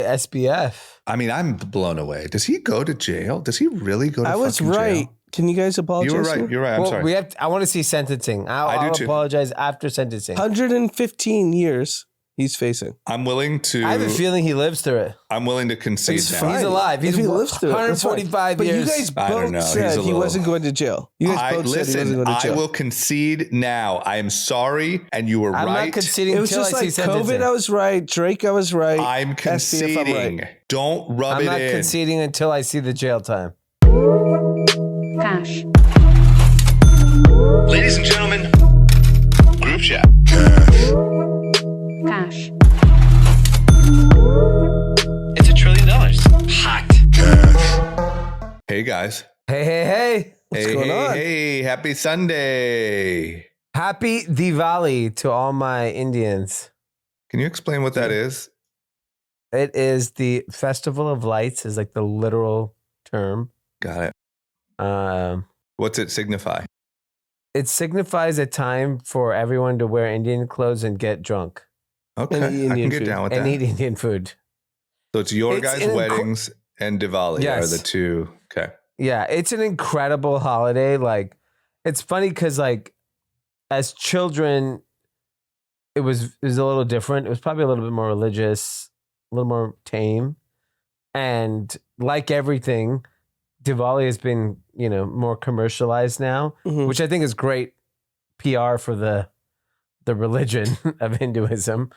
SBF. I mean, I'm blown away. Does he go to jail? Does he really go to I was fucking right. jail? Can you guys apologize? You were right. You're right. I'm sorry. I want to see sentencing. I'll apologize after sentencing. 115 years he's facing. I'm willing to. I have a feeling he lives through it. I'm willing to concede He's that. alive. If he lives through it, 145 but years. you guys I don't both know. said he wasn't going to jail. You guys both said he wasn't going to jail. I will concede now. I am sorry, and you were I'm right. not conceding It was until just I see like sentencing. COVID, I was right. Drake, I was right. I'm conceding. SBF, I'm right. Don't rub I'm it not in. conceding until I see the jail time. Cash. Ladies and gentlemen, group chat. Cash. It's $1 trillion. Hot. Hey guys. Hey. What's going on? Hey, happy Sunday. Happy Diwali to all my Indians. Can you explain what that is? It is the Festival of Lights, is like the literal term. Got it. What's it signify? It signifies a time for everyone to wear Indian clothes and get drunk Okay, And I can Indian get food. down with and that. eat Indian food. So it's your It's guys' an weddings and Diwali Yes. are the two. Okay. Yeah, it's an incredible holiday. Like, it's funny because, like, as children, it was a little different. It was probably a little bit more religious, a little more tame, and like everything, Diwali has been, more commercialized now, Mhm. which I think is great PR for the religion of Hinduism.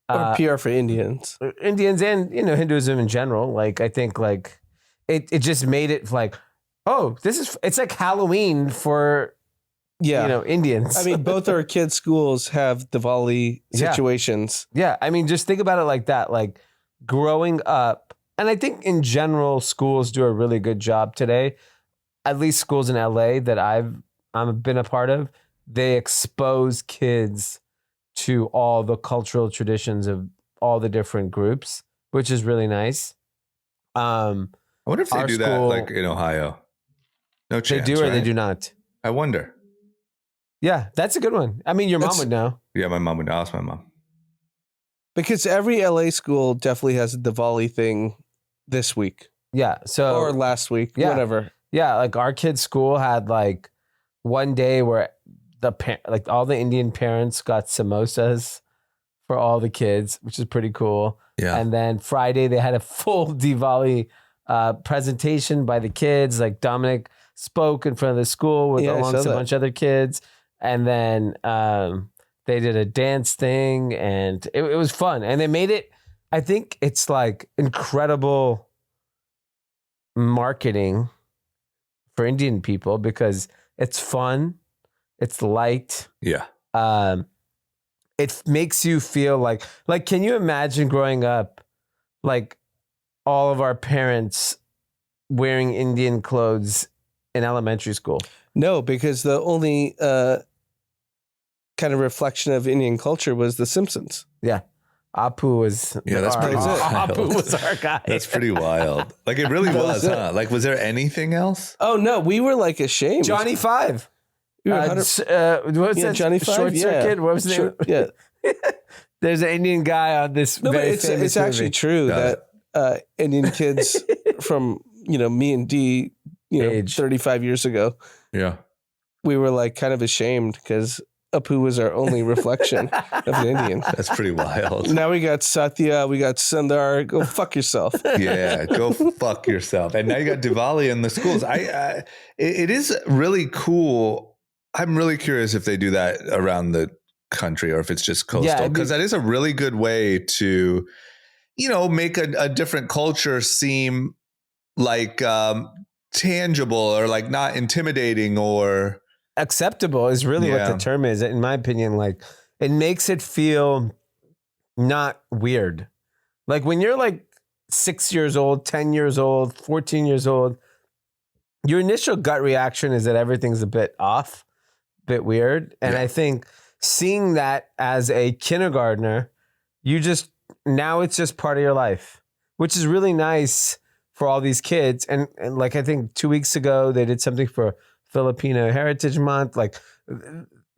Or PR for Indians. Indians and Hinduism in general. Like, I think like it just made it like, oh, it's like Halloween for Yeah. Indians. I mean, both our kids' schools have Diwali Yeah. situations. yeah, I mean, just think about it like that. Like, growing up, and I think in general schools do a really good job today. At least schools in LA that I've been a part of, they expose kids to all the cultural traditions of all the different groups, which is really nice. I wonder if they Our do that school- like in Ohio. No They chance, do or right? they do not. I wonder. Yeah, that's a good one. I mean, your mom That's- would know. Yeah, my mom would ask my mom. Because every LA school definitely has a Diwali thing this week Yeah. So or last week, Yeah. whatever. yeah, like our kids' school had like one day where like all the Indian parents got samosas for all the kids, which is pretty cool. Yeah. And then Friday they had a full Diwali presentation by the kids. Like Dominic spoke in front of the school with Yeah, I amongst saw a that. bunch of other kids, and then they did a dance thing, and it was fun. And they made it. I think it's like incredible marketing for Indian people because it's fun, it's light. Yeah. It makes you feel like can you imagine growing up like all of our parents wearing Indian clothes in elementary school? No, because the only kind of reflection of Indian culture was The Simpsons. Yeah. Apu was Yeah, that's pretty wild. Apu was our guy. That's pretty wild. Like it really That was, was it. huh? Like, was there anything else? Oh no, we were like ashamed. Johnny Five. We were What was that? Johnny Five. Short yeah. Circuit. What was his name? Yeah. There's an Indian guy on this. No, but very it's famous actually movie. true Got that Indian kids from me and D, Age. 35 years ago, Yeah. we were like kind of ashamed because Apu was our only reflection of an Indian. That's pretty wild. Now we got Satya, we got Sundar. Go fuck yourself. Yeah, go fuck yourself. And now you got Diwali in the schools. It is really cool. I'm really curious if they do that around the country or if it's just coastal, it'd be- because that is a really good way to, make a different culture seem like tangible or like not intimidating or Acceptable is really what Yeah. the term is, in my opinion. Like, it makes it feel not weird. Like when you're like 6 years old, 10 years old, 14 years old, your initial gut reaction is that everything's a bit off, a bit weird. And Yeah. I think seeing that as a kindergartner, now it's just part of your life, which is really nice for all these kids. And like, I think 2 weeks ago, they did something for Filipino Heritage Month. Like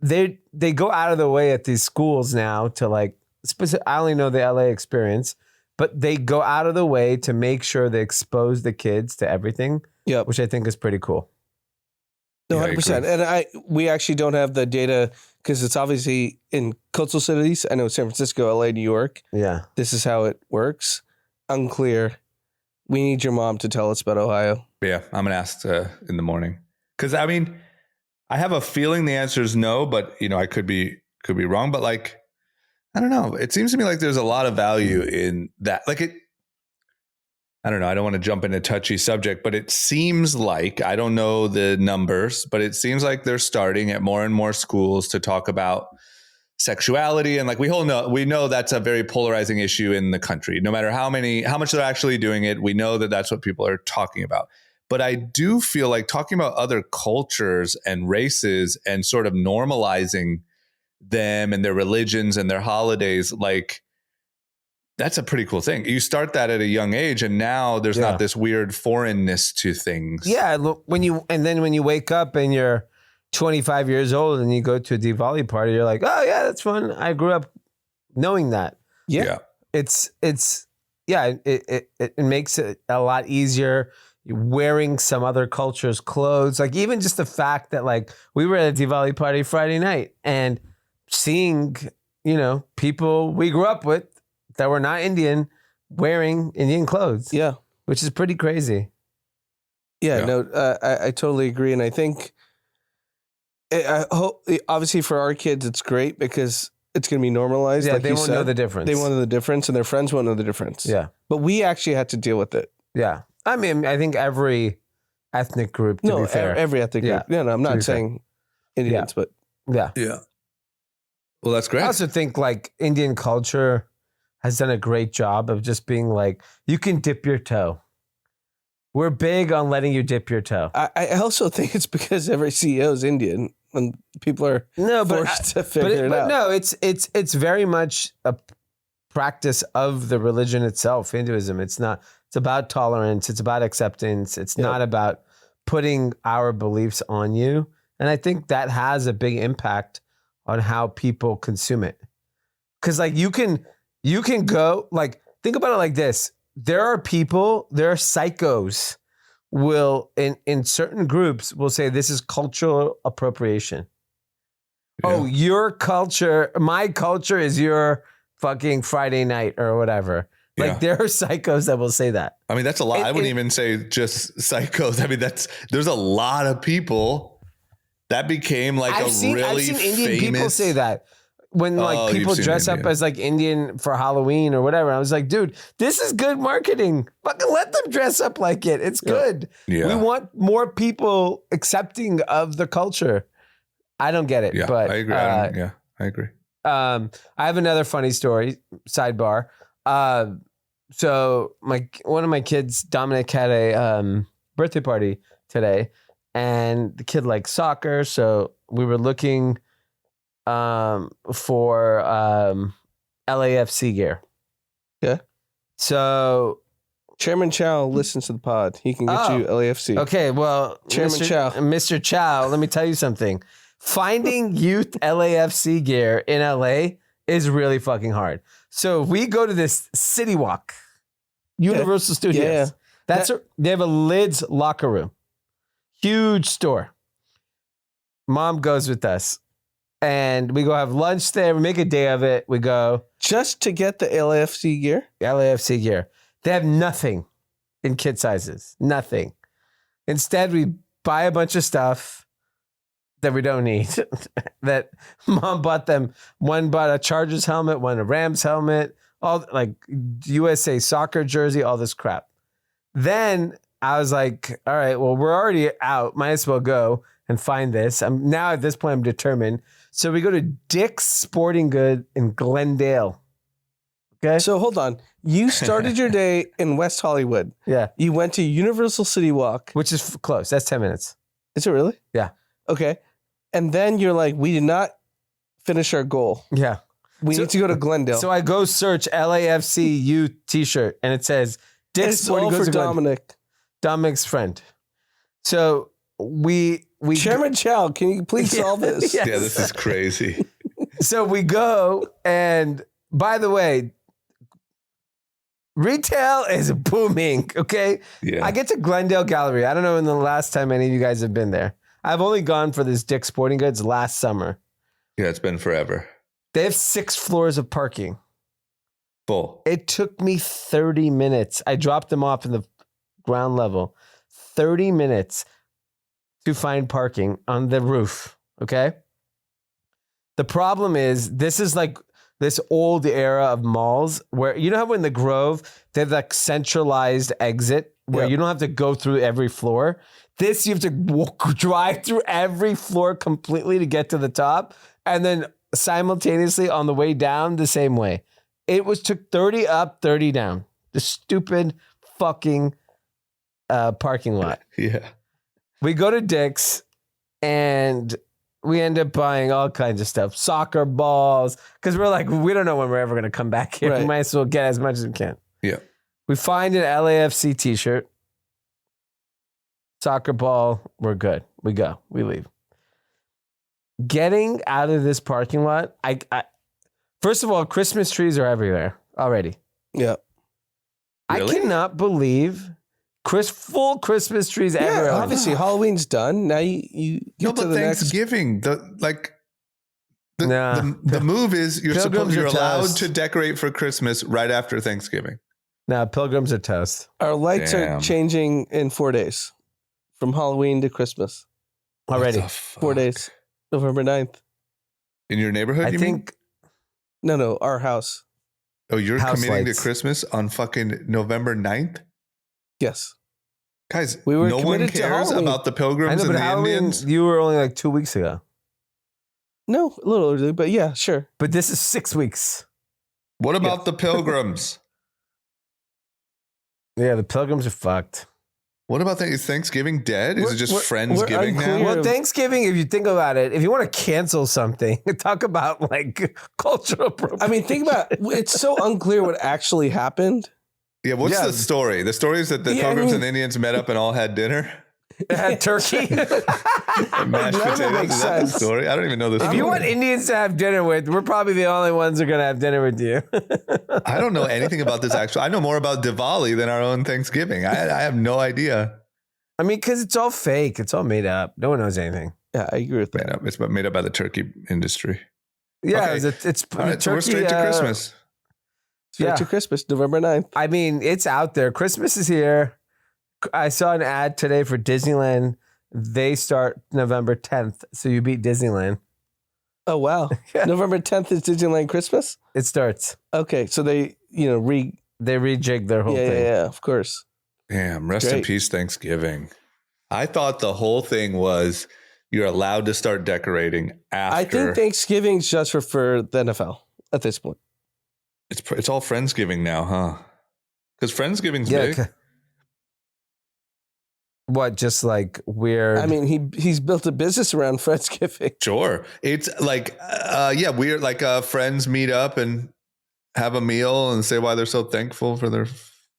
they go out of the way at these schools now to like, I only know the LA experience, but they go out of the way to make sure they expose the kids to everything, which I think is pretty cool. No, 100%. And we actually don't have the data because it's obviously in coastal cities. I know San Francisco, LA, New York. Yeah. This is how it works. Unclear. We need your mom to tell us about Ohio. Yeah, I'm going to ask in the morning. Because, I mean, I have a feeling the answer is no, but, you know, I could be wrong. But, like, I don't know. It seems to me like there's a lot of value in that. Like, I don't know. I don't want to jump into a touchy subject, but it seems like, I don't know the numbers, but it seems like they're starting at more and more schools to talk about sexuality. And like we know that's a very polarizing issue in the country. No matter how much they're actually doing it, we know that that's what people are talking about. But I do feel like talking about other cultures and races and sort of normalizing them and their religions and their holidays, like, that's a pretty cool thing. You start that at a young age, and now there's not this weird foreignness to things. Yeah, when you wake up and you're 25 years old and you go to a Diwali party, you're like, oh yeah, that's fun. I grew up knowing that. Yeah. It makes it a lot easier. You're wearing some other culture's clothes. Like even just the fact that like we were at a Diwali party Friday night and seeing, you know, people we grew up with that were not Indian wearing Indian clothes. Yeah. Which is pretty crazy. Yeah. No, I totally agree. And I think, I hope, obviously for our kids, it's great because it's going to be normalized. Yeah, like they won't know the difference. They won't know the difference and their friends won't know the difference. Yeah. But we actually had to deal with it. Yeah. I mean, I think every ethnic group, to be fair. Every ethnic group. Yeah, no, I'm not saying Indians, but. Yeah. Yeah. Well, that's great. I also think like Indian culture has done a great job of just being like, you can dip your toe. We're big on letting you dip your toe. I also think it's because every CEO is Indian and people are forced to figure it out. No, it's very much a practice of the religion itself, Hinduism. It's about tolerance. It's about acceptance. It's not about putting our beliefs on you. And I think that has a big impact on how people consume it. Because like you can go, like, think about it like this. There are psychos in certain groups will say this is cultural appropriation. Yeah. Oh, your culture, my culture is your fucking Friday night or whatever. Like there are psychos that will say that. I mean, that's a lot. I wouldn't even say just psychos. I mean, there's a lot of people that became like I've seen Indian people say that. When like people dress up as like Indian for Halloween or whatever, I was like, dude, this is good marketing. Fucking let them dress up like it. It's good. Yeah. We want more people accepting of the culture. I don't get it. Yeah, but I agree. I agree. I have another funny story. Sidebar. So one of my kids, Dominic, had a birthday party today, and the kid likes soccer, so we were looking for LAFC gear. Yeah. So Chairman Chow listens to the pod. He can get you LAFC. Okay, well, Chairman Chow. Mr. Chow, let me tell you something. Finding youth LAFC gear in LA is really fucking hard. So we go to this City Walk, Universal Studios. Yeah. They have a Lids locker room. Huge store. Mom goes with us. And we go have lunch there. We make a day of it. We go. Just to get the LAFC gear? LAFC gear. They have nothing in kid sizes. Nothing. Instead, we buy a bunch of stuff that we don't need. That Mom bought them. One bought a Chargers helmet, one a Rams helmet, all like USA soccer jersey, all this crap. Then I was like, all right, well, we're already out. Might as well go and find this. Now at this point, I'm determined. So we go to Dick's Sporting Good in Glendale. Okay. So hold on. You started your day in West Hollywood. Yeah. You went to Universal City Walk. Which is close. That's 10 minutes. Is it really? Yeah. Okay. And then you're like, we did not finish our goal. Yeah. We need to go to Glendale. So I go search LAFC U t-shirt and it says Dick's Sporting Goods for Dominic. Dominic's friend. So we Chairman Chow, can you please solve this? Yes. Yeah, this is crazy. So we go, and by the way, Retail is booming. Okay. Yeah. I get to Glendale Gallery. I don't know when the last time any of you guys have been there. I've only gone for this Dick's Sporting Goods last summer. Yeah, it's been forever. They have 6 floors of parking. Full. It took me 30 minutes. I dropped them off in the ground level. 30 minutes to find parking on the roof. Okay. The problem is this is like this old era of malls where, you know how in the Grove, they have like centralized exit where you don't have to go through every floor. This, you have to drive through every floor completely to get to the top. And then simultaneously on the way down the same way. It took 30 up, 30 down. The stupid fucking parking lot. Yeah. We go to Dick's and we end up buying all kinds of stuff. Soccer balls. Because we're like, we don't know when we're ever going to come back here. Right. We might as well get as much as we can. Yeah. We find an LAFC t-shirt. Soccer ball. We're good. We go. We leave. Getting out of this parking lot, I first of all, Christmas trees are everywhere already. Yeah. Really? I cannot believe full Christmas trees everywhere. Yeah, obviously Halloween's done. Now you No, get to but the Thanksgiving, the move is you're Pilgrims are allowed toast. to decorate for Christmas right after Thanksgiving. Now pilgrims are toast Our lights Damn. are changing in 4 days, from Halloween to Christmas. already. What the fuck? 4 days, November 9th. In your neighborhood, I you think No, our house. mean? Oh, you're House committing lights. to Christmas on fucking November 9th? Yes. Guys, We were no one committed to cares Halloween. about the I pilgrims know, and but the Halloween, Indians. you were only like 2 weeks ago. No, a little early, but yeah, sure. But this is 6 weeks. What about the pilgrims? Yeah, the pilgrims are fucked. What about that? Is Thanksgiving dead? Is it just We're Friendsgiving unclear. now? Well, Thanksgiving, if you think about it, if you want to cancel something, talk about like cultural appropriation. I mean, think about it's so unclear what actually happened. Yeah, what's Yeah. the story? The story is that the Yeah, I pilgrims mean- and Indians met up and all had dinner. had turkey. And mashed None of it potatoes. makes Is that the sense. story? I don't even know this If you want Indians to have dinner with, we're probably the only ones who are going to have dinner with you. I don't know anything about this actually. I know more about Diwali than our own Thanksgiving. I have no idea. I mean, because it's all fake. It's all made up. No one knows anything. Yeah, I agree with that. Made up. It's made up by the turkey industry. Yeah, Okay. it's All right, so we're turkey, straight to Christmas. Straight Yeah. to Christmas, November 9th. I mean, it's out there. Christmas is here. I saw an ad today for Disneyland. They start November 10th. So you beat Disneyland. Oh, wow. Yeah. November 10th is Disneyland Christmas? It starts. Okay, so they, They rejig their whole thing. yeah, of course. Damn, rest in Great. peace, Thanksgiving. I thought the whole thing was you're allowed to start decorating after. I think Thanksgiving's just for the NFL at this point. it's all Friendsgiving now, huh? Because Friendsgiving's Yeah. big. What? Just like weird. I mean, he's built a business around Friendsgiving. Sure. It's like, weird. Like friends meet up and have a meal and say why they're so thankful for their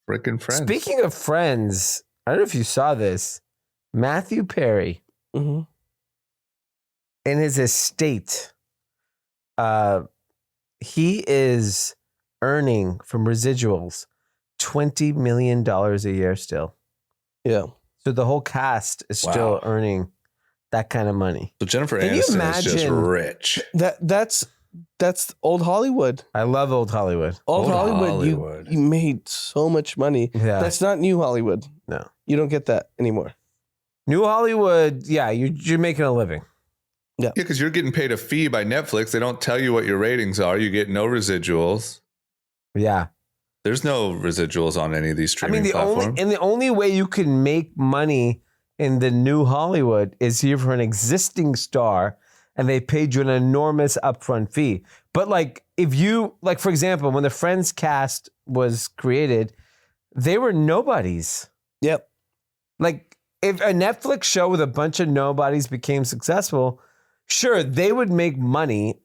freaking friends. Speaking of friends, I don't know if you saw this. Matthew Perry Mm-hmm. in his estate, he is earning from residuals $20 million a year still. Yeah. So the whole cast is Wow. still earning that kind of money. So Jennifer Can you Aniston is just imagine- rich. That's old Hollywood. I love old Hollywood. Old Hollywood, Hollywood. You made so much money. Yeah. That's not new Hollywood. No. You don't get that anymore. New Hollywood, yeah, you're making a living. Yeah, because you're getting paid a fee by Netflix. They don't tell you what your ratings are. You get no residuals. Yeah. There's no residuals on any of these I streaming mean, platforms. the only way you can make money in the new Hollywood is you're for an existing star and they paid you an enormous upfront fee. But like, if you, like, for example, when the Friends cast was created, they were nobodies. Yep. Like, if a Netflix show with a bunch of nobodies became successful, sure, they would make money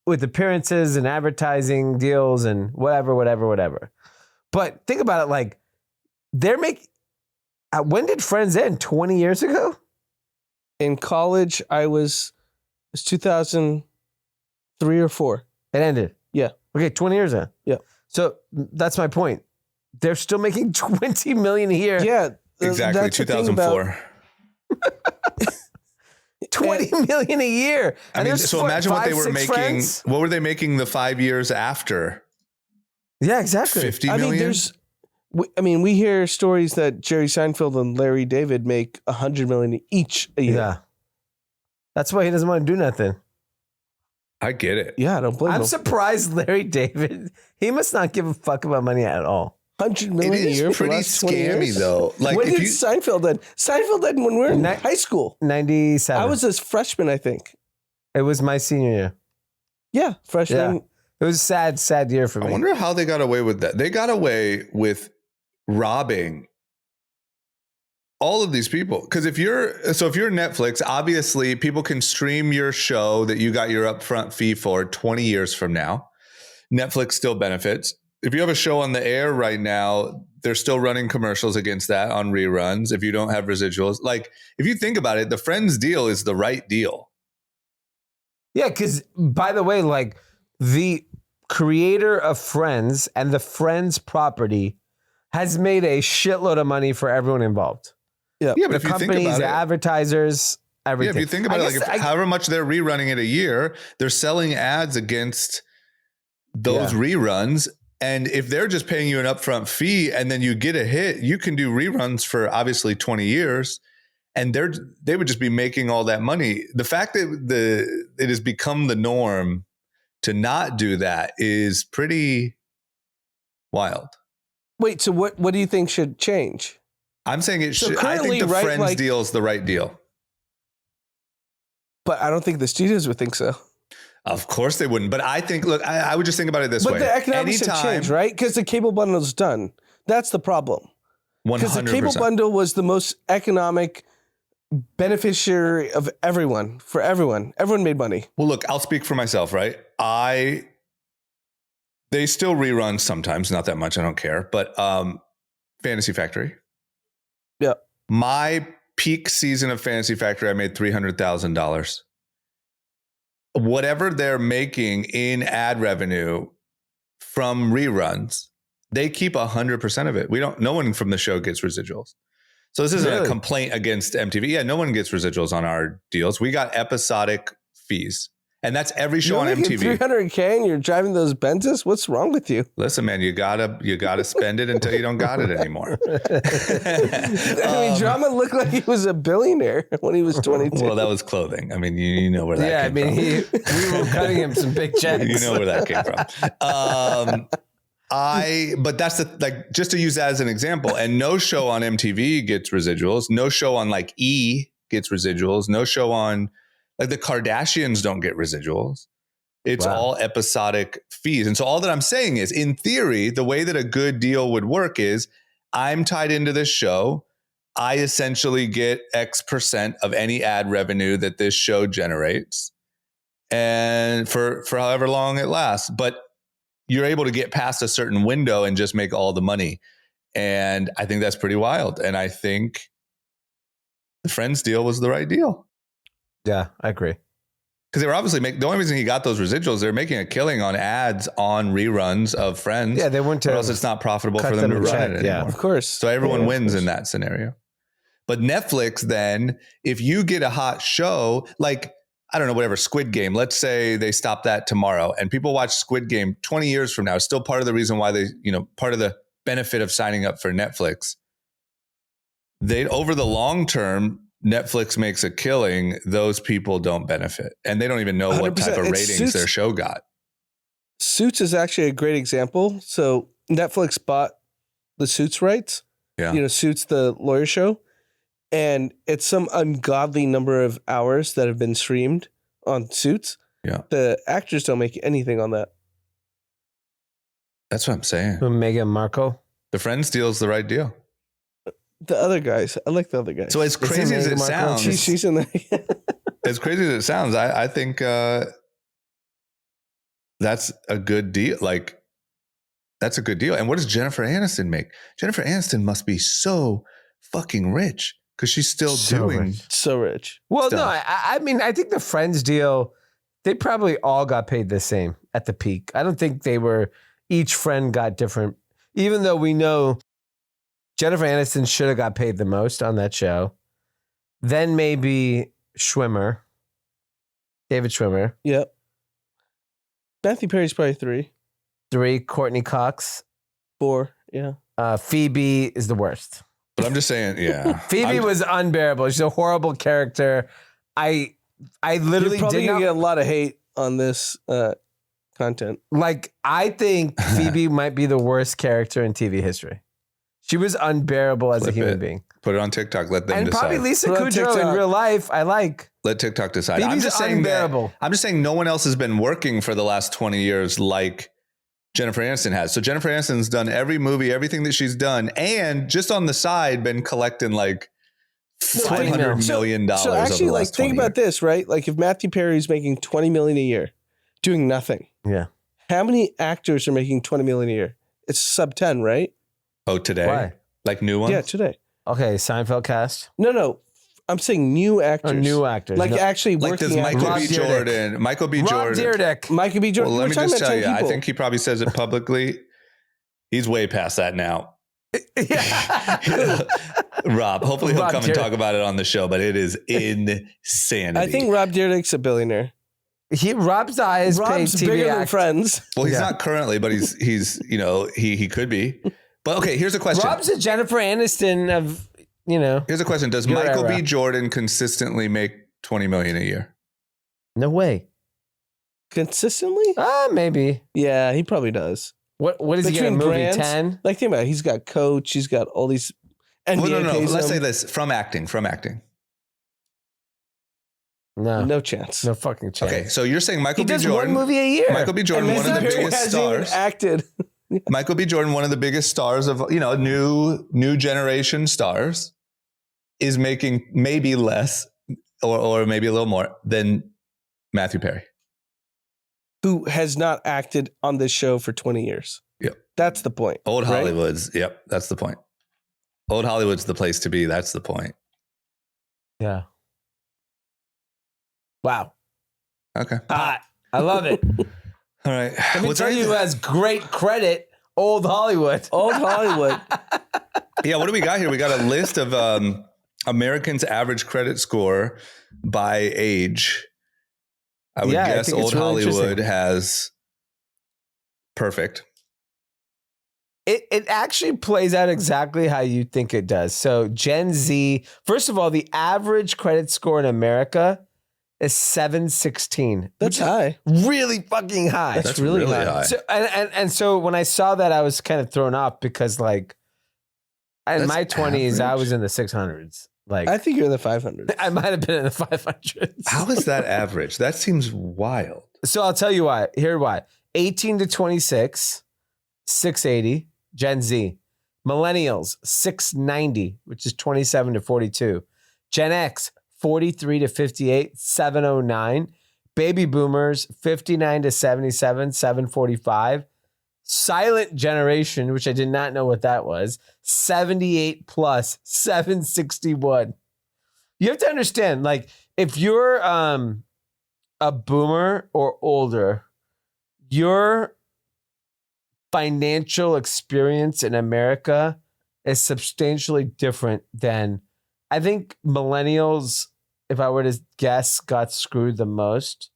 with appearances and advertising deals and whatever. But think about it, like, when did Friends end? 20 years ago? In college, it was 2003 or 4. It ended. Yeah. Okay, 20 years ago. Yeah. So that's my point. they're still making $20 million a year. Yeah, Exactly. that's the thing about- 2004. $20 million a year. I And mean, there's so imagine what they were making. friends. What were they making the 5 years after? Yeah, exactly. 50 I million? mean, we hear stories that Jerry Seinfeld and Larry David make $100 million each a year. Yeah. That's why he doesn't want to do nothing. I get it. Yeah, I don't blame I'm him. surprised Larry David, he must not give a fuck about money at all. $100 It million a is year for the pretty last 20 scammy, years? though. Like, when if did you, Seinfeld end? Seinfeld ended when we were in Ni- high school. 97. I was a freshman, I think. It was my senior year. Yeah, freshman. Yeah. It was a sad year for I me. wonder how they got away with that. They got away with robbing all of these people. Because if you're Netflix, obviously people can stream your show that you got your upfront fee for 20 years from now. Netflix still benefits. If you have a show on the air right now, they're still running commercials against that on reruns. If you don't have residuals, like if you think about it, the Friends deal is the right deal. Yeah, because by the way, like the creator of Friends and the Friends property has made a shitload of money for everyone involved. Yeah, Yeah, but The if you think companies, about the it, advertisers, everything. yeah, if you think about it, like however much they're rerunning it a year, they're selling ads against those reruns. And if they're just paying you an upfront fee and then you get a hit, you can do reruns for obviously 20 years. And they would just be making all that money. The fact that it has become the norm to not do that is pretty wild. Wait, so what do you think should change? I'm saying it So should. I think currently, the right, Friends like- deal is the right deal. But I don't think the studios would think so. Of course they wouldn't. But I think, look, I would just think about it this way. But the economics have changed, right? Because the cable bundle's done. That's the problem. Because the 100%. cable bundle was the most economic beneficiary of everyone, for everyone. Everyone made money. Well, look, I'll speak for myself, right? They still rerun sometimes, not that much, I don't care. But Fantasy Factory. Yeah. My peak season of Fantasy Factory, I made $300,000. Whatever they're making in ad revenue from reruns, they keep 100% of it. No one from the show gets residuals. So this isn't a complaint against MTV. Yeah, no one gets residuals on our deals. We got episodic fees. And that's every show on MTV. $300K and you're driving those Benzes? What's wrong with you? Listen, man, you gotta spend it until you don't got it anymore. I mean, Drama looked like he was a billionaire when he was 22. Well, that was clothing. I mean, you know where that came from. we were cutting him some big checks. You know where that came from. But that's just to use that as an example. And no show on MTV gets residuals. No show on like E gets residuals. No show on like the Kardashians don't get residuals. It's all episodic fees. And so all that I'm saying is, in theory, the way that a good deal would work is I'm tied into this show. I essentially get X% of any ad revenue that this show generates, and for however long it lasts. But you're able to get past a certain window and just make all the money. And I think that's pretty wild. And I think the Friends deal was the right deal. Yeah, I agree. Because they were obviously the only reason he got those residuals, they're making a killing on ads on reruns of Friends. Yeah, they wouldn't. Or else it's not profitable cut for them to them a run check, it anymore. yeah. Of course. So everyone Yeah, of wins course. in that scenario. But Netflix then, if you get a hot show, like, I don't know, whatever, Squid Game, let's say they stop that tomorrow and people watch Squid Game 20 years from now, it's still part of the reason why part of the benefit of signing up for Netflix. Over the long term, Netflix makes a killing, those people don't benefit. And they don't even know what type of 100%. ratings their show got. Suits is actually a great example. So Netflix bought the Suits rights. Yeah. Suits, the lawyer show. And it's some ungodly number of hours that have been streamed on Suits. Yeah. The actors don't make anything on that. That's what I'm saying. Meghan Markle. The Friends deal is the right deal. The other guys, I like the other guys. So as crazy as it sounds, she's in there. as crazy as it sounds, I think that's a good deal. Like, that's a good deal. And what does Jennifer Aniston make? Jennifer Aniston must be so fucking rich because she's still doing. rich. So rich. Well, stuff. no, I mean, I think the Friends deal, they probably all got paid the same at the peak. I don't think each friend got different. Even though we know Jennifer Aniston should have got paid the most on that show. Then maybe David Schwimmer. Yep. Matthew Perry's probably 3. 3, Courtney Cox. 4, yeah. Phoebe is the worst. But I'm just saying, yeah. Phoebe was unbearable. She's a horrible character. I literally You're probably did gonna not get a lot of hate on this content. like. I think Phoebe might be the worst character in TV history. She was unbearable as a human being. Put it on TikTok. Let them And decide. probably Lisa Put it on Kudrow in TikTok. real life. I like. Let TikTok decide. I'm Phoebe's just saying unbearable. I'm just saying no one else has been working for the last 20 years like Jennifer Aniston has. So Jennifer Aniston's done every movie, everything that she's done, and just on the side been collecting like $500 million. So actually, like, think about this, right? Like, if Matthew Perry's making $20 million a year, doing nothing. Yeah. How many actors are making $20 million a year? It's sub 10, right? Oh, today? Why? Like new ones? Yeah, today. Okay, Seinfeld cast. No. I'm saying new actors. Or new actors. Like, No. actually Like working does Michael actors. B. Rob Dyrdek. Jordan. Michael B. Rob Jordan. Dyrdek. Michael B. Jordan. Well, let We're me talking just about tell 10 you, I people. think he probably says it publicly. He's way past that now. Yeah. Rob, hopefully he'll Rob come and Dyrdek. talk about it on the show, but it is insanity. I think Rob Dyrdek's a billionaire. Rob's eyes pay Rob's TV bigger than act. Friends. Well, he's Yeah. not currently, but he's he could be. But okay, here's a question. Rob's a Jennifer Aniston of, Here's a question. Does Your Michael era. B. Jordan consistently make $20 million a year? no way. Consistently? Maybe. Yeah, he probably does. What is he Between getting? Movie brands, 10? Like, think about it. He's got Coach. He's got all these NBA Well, no. pays Let's him. say this from acting. No. No chance. No fucking chance. Okay, so you're saying He Michael B. does Jordan. one movie a year. Michael B. Jordan, And one of the Matthew Perry biggest hasn't even stars. acted. Michael B. Jordan, one of the biggest stars of new generation stars, is making maybe less or maybe a little more than Matthew Perry. Who has not acted on this show for 20 years. Yep. That's the point. Old right? Hollywood's. Yep, that's the point. Old Hollywood's the place to be. That's the point. Yeah. Wow. Okay. Hot. I love it. All right. Let me Was tell there you who anything- has great credit. Old Hollywood. Old Hollywood. Yeah, what do we got here? We got a list of Americans' average credit score by age. I would Yeah, I guess think it's Old really Hollywood interesting. has perfect. It actually plays out exactly how you think it does. So Gen Z, first of all, the average credit score in America is 716. That's high. Really fucking high. That's really high. So and so when I saw that, I was kind of thrown off because like in That's my 20s, I average. was in the 600s. Like I think you're in the 500s. I might have been in the 500s. How is that average? That seems wild. So I'll tell you why. Here why. 18 to 26, 680, Gen Z. Millennials, 690, which is 27 to 42. Gen X, 43 to 58, 709. Baby boomers, 59 to 77, 745. Silent generation, which I did not know what that was, 78 plus, 761. You have to understand, like, if you're a boomer or older, your financial experience in America is substantially different than, I think millennials, if I were to guess, got screwed the most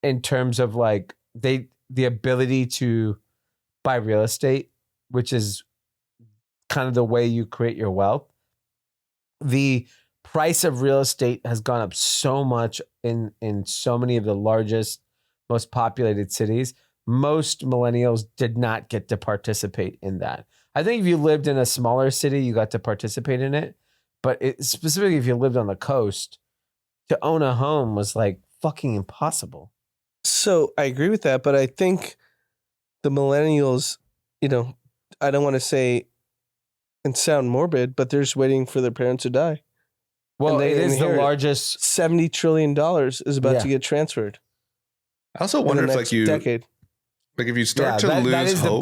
in terms of like the ability to buy real estate, which is kind of the way you create your wealth. The price of real estate has gone up so much in so many of the largest, most populated cities. Most millennials did not get to participate in that. I think if you lived in a smaller city, you got to participate in it. But specifically, if you lived on the coast, to own a home was like fucking impossible. So I agree with that, but I think the millennials, I don't want to say and sound morbid, but they're just waiting for their parents to die. Well, And they it is the inherit largest. $70 trillion is about Yeah. to get transferred I also in wonder the if next like you decade. like if you start Yeah, to lose that is hope.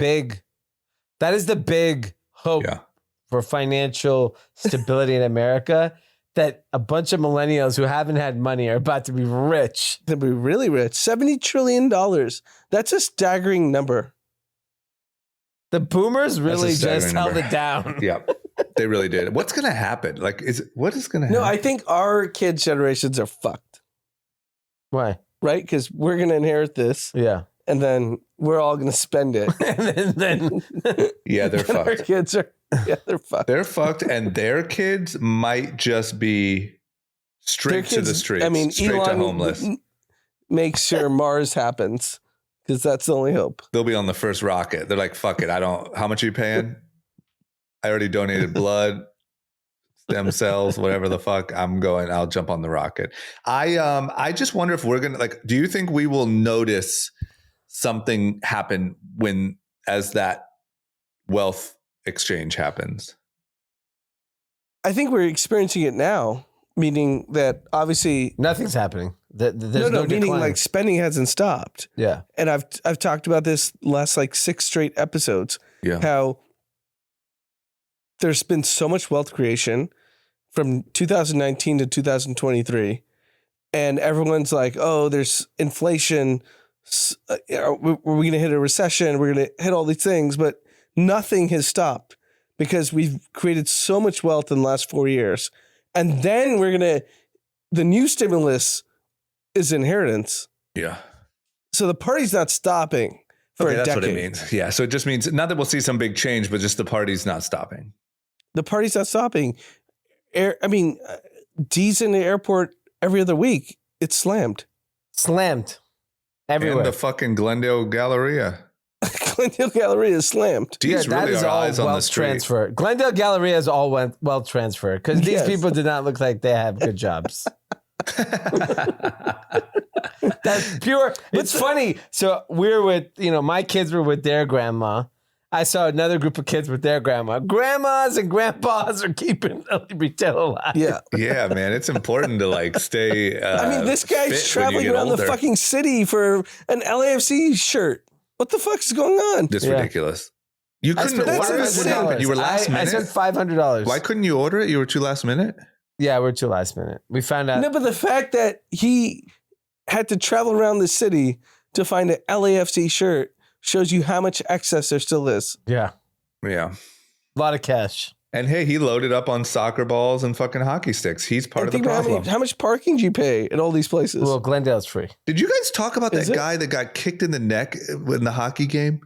that is the big hope Yeah. for financial stability in America. That a bunch of millennials who haven't had money are about to be rich. They'll be really rich. $70 trillion. That's a staggering number. The boomers really a staggering just held number. it down. Yeah, they really did. What's going to happen? Like, what is going to happen? No, I think our kids' generations are fucked, Why? right? Because we're going to inherit this, Yeah. and then we're all going to spend it. and then Yeah, they're And our fucked. kids are, they're fucked. They're fucked, and their kids might just be straight to the streets. I mean, straight Elon to homeless. makes sure Mars happens because that's the only hope. They'll be on the first rocket. They're like, fuck it. How much are you paying? I already donated blood, stem cells, whatever the fuck. I'll jump on the rocket. I just wonder if we're going to, like, do you think we will notice something happen as that wealth exchange happens? I think we're experiencing it now, meaning that obviously nothing's happening. There's no, meaning decline. like spending hasn't stopped. Yeah. And I've talked about this last like 6 straight episodes. Yeah. How there's been so much wealth creation from 2019 to 2023, and everyone's like, "Oh, there's inflation. We're going to hit a recession. We're going to hit all these things," but nothing has stopped because we've created so much wealth in the last 4 years, and then the new stimulus is inheritance. Yeah. So the party's not stopping for a that's decade. what it means. Yeah. So it just means not that we'll see some big change, but just the party's not stopping. The party's not stopping. D's in the airport every other week. It's slammed. Slammed. Everywhere. And the fucking Glendale Galleria. Glendale Galleria is slammed. D's that really is are all eyes on the wealth street. transfer. Glendale Galleria is all wealth transfer because these Yes. people did not look like they have good jobs. That's pure. It's funny. So we're with, my kids were with their grandma. I saw another group of kids with their grandma. Grandmas and grandpas are keeping retail alive. Yeah. Yeah, man. It's important to like stay. This fit when guy's you traveling get around the older. fucking city for an LAFC shirt. What the fuck is going on? It's Yeah. ridiculous. You I couldn't spent That's order it. insane. when You were last I minute. spent $500. Why couldn't you order it? You were too last minute. Yeah, we're too last minute. We found out. No, but the fact that he had to travel around the city to find an LAFC shirt shows you how much excess there still is. Yeah, Yeah. a lot of cash. And hey, he loaded up on soccer balls and fucking hockey sticks. He's part And of the think about problem. how much parking do you pay at all these places? Well, Glendale's free. Did you guys talk about Is that it? guy that got kicked in the neck in the hockey game?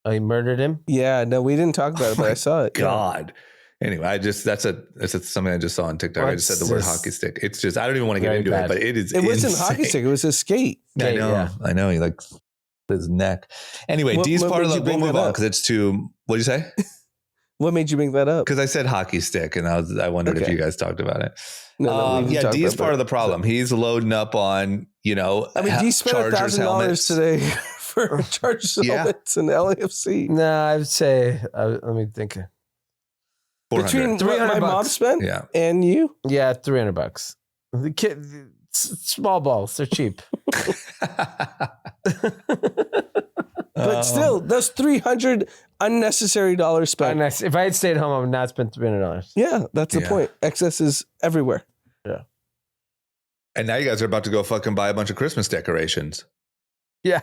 Oh, he murdered him? yeah, no, we didn't talk about it, but I saw it. God. Anyway, that's something I just saw on TikTok. I just said the word What's hockey stick. It's just I don't even want to get Very into bad. it, but it is. It wasn't insane. hockey stick. It was a skate. I know. Yeah. I know. He like his neck. Anyway, What- D's what part of made the. you bring We'll move that on up? because it's too. What'd you say? What made you bring that up? Because I said hockey stick, and I wondered if Okay. you guys talked about it. No, we didn't yeah, talk D's about part that. of the problem. He's loading up on D spent Chargers $1,000 helmets. today for Chargers Yeah. helmets and LAFC. No, I would say, let me think. Between 400. what my mom $300. spent Yeah. and you, Yeah, $300. The kid, small balls, they're cheap. but still, those $300 unnecessary dollars spent. If I had stayed home, I would not spend $300. Yeah, that's the Yeah. point. Excess is everywhere. And now you guys are about to go fucking buy a bunch of Christmas decorations. Yeah.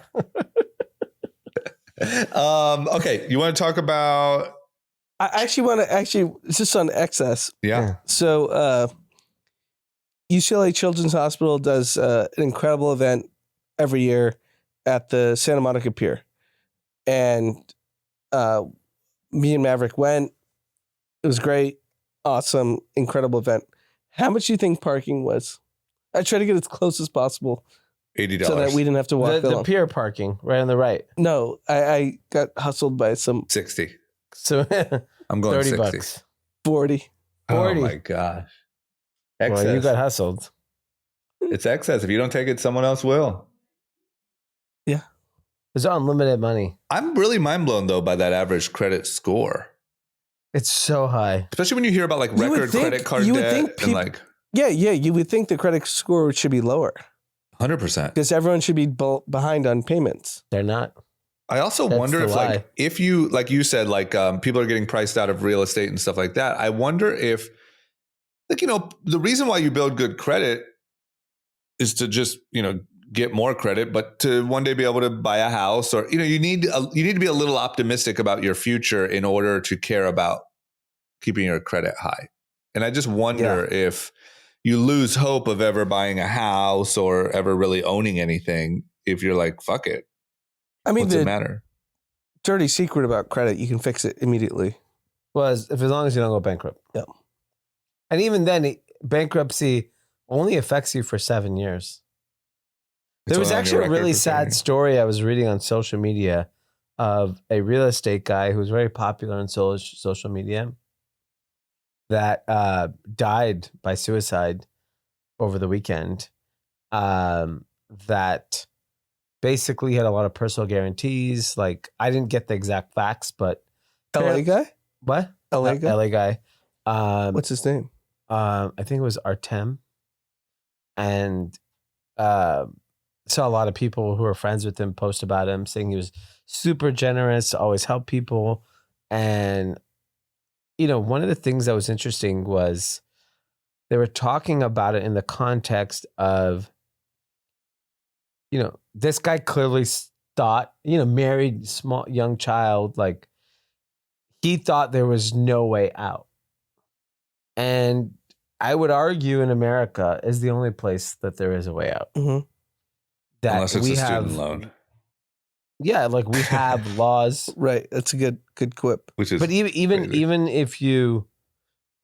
Okay, you want to talk about? I actually want to it's just on excess. Yeah. So UCLA Children's Hospital does an incredible event every year at the Santa Monica Pier. And me and Maverick went. It was great. Awesome. Incredible event. How much do you think parking was? I try to get as close as possible $80. so that we didn't have to walk The along. pier parking right on the right. No, I got hustled by some 60. So I'm going 30 60. bucks. 40. 40. Oh my gosh. Excess. Well, you got hustled. It's excess. If you don't take it, someone else will. There's unlimited money. I'm really mind blown though by that average credit score, It's so high. especially when you hear about like You would record think- credit card you would debt think and peop- like Yeah, you would think the credit score should be lower 100%. because everyone should be behind on payments. They're not. I also That's wonder the if lie. like if you like you said like people are getting priced out of real estate and stuff like that. I wonder if like the reason why you build good credit is to just get more credit, but to one day be able to buy a house, or you need to be a little optimistic about your future in order to care about keeping your credit high. And I just wonder if you lose hope of ever buying a house or ever really owning anything if you're like, fuck it. I mean, what's it matter? Dirty secret about credit, you can fix it immediately. Well, as long as you don't go bankrupt. Yeah. And even then, bankruptcy only affects you for 7 years. There was actually a really sad story I was reading on social media of a real estate guy who was very popular on social media that died by suicide over the weekend. That basically had a lot of personal guarantees. Like, I didn't get the exact facts, but LA guy? What? LA guy? LA guy. What's his name? I think it was Artem. And saw a lot of people who were friends with him post about him, saying he was super generous, always helped people. And, one of the things that was interesting was they were talking about it in the context of, this guy clearly thought, married, small, young child, like he thought there was no way out. And I would argue in America is the only place that there is a way out. Mm-hmm. That unless it's a student loan. Yeah, like we have laws. Right. That's a good quip. Which is but even if you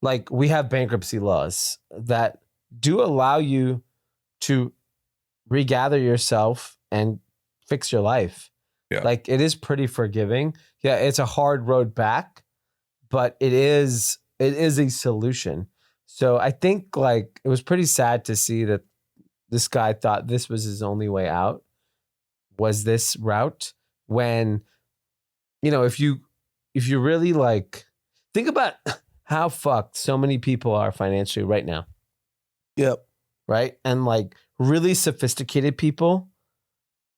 like, we have bankruptcy laws that do allow you to regather yourself and fix your life. Yeah. Like, it is pretty forgiving. Yeah, it's a hard road back, but it is a solution. So I think like it was pretty sad to see that this guy thought this was his only way out, was this route, when, if you really like, think about how fucked so many people are financially right now. Yep. Right. And like really sophisticated people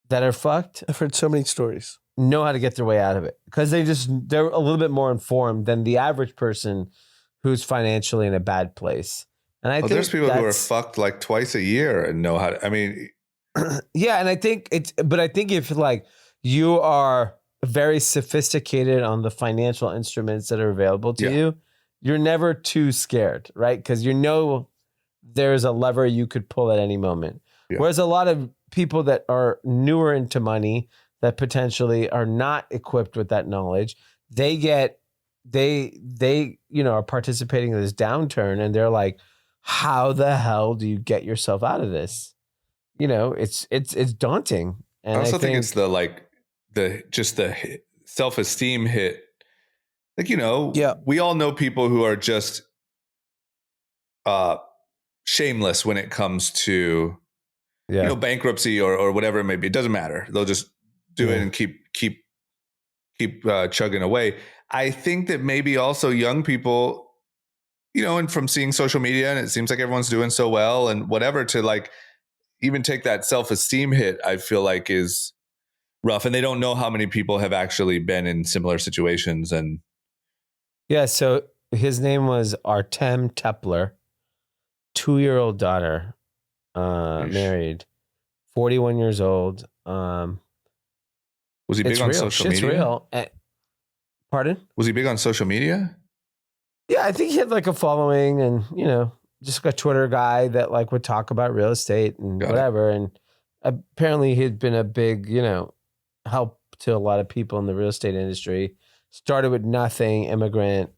that are fucked. I've heard so many stories. Know how to get their way out of it because they're a little bit more informed than the average person who's financially in a bad place. And I think there's people who are fucked like twice a year and know how to, I mean. Yeah. And I think if like you are very sophisticated on the financial instruments that are available to you, you're never too scared, right? Because there's a lever you could pull at any moment. Yeah. Whereas a lot of people that are newer into money that potentially are not equipped with that knowledge, they are participating in this downturn and they're like, how the hell do you get yourself out of this? It's daunting. And I also think it's the self-esteem hit. Like, we all know people who are just shameless when it comes to bankruptcy or whatever it may be. It doesn't matter. They'll just do it and keep chugging away. I think that maybe also young people, and from seeing social media and it seems like everyone's doing so well and whatever, to like even take that self-esteem hit, I feel like is rough. And they don't know how many people have actually been in similar situations. And so his name was Artem Tepler, 2-year-old daughter, married, 41 years old. Was he big on social media? It's real. Pardon? Was he big on social media? Yeah, I think he had like a following and, just like a Twitter guy that like would talk about real estate and whatever. And apparently he'd been a big, help to a lot of people in the real estate industry. Started with nothing, immigrant,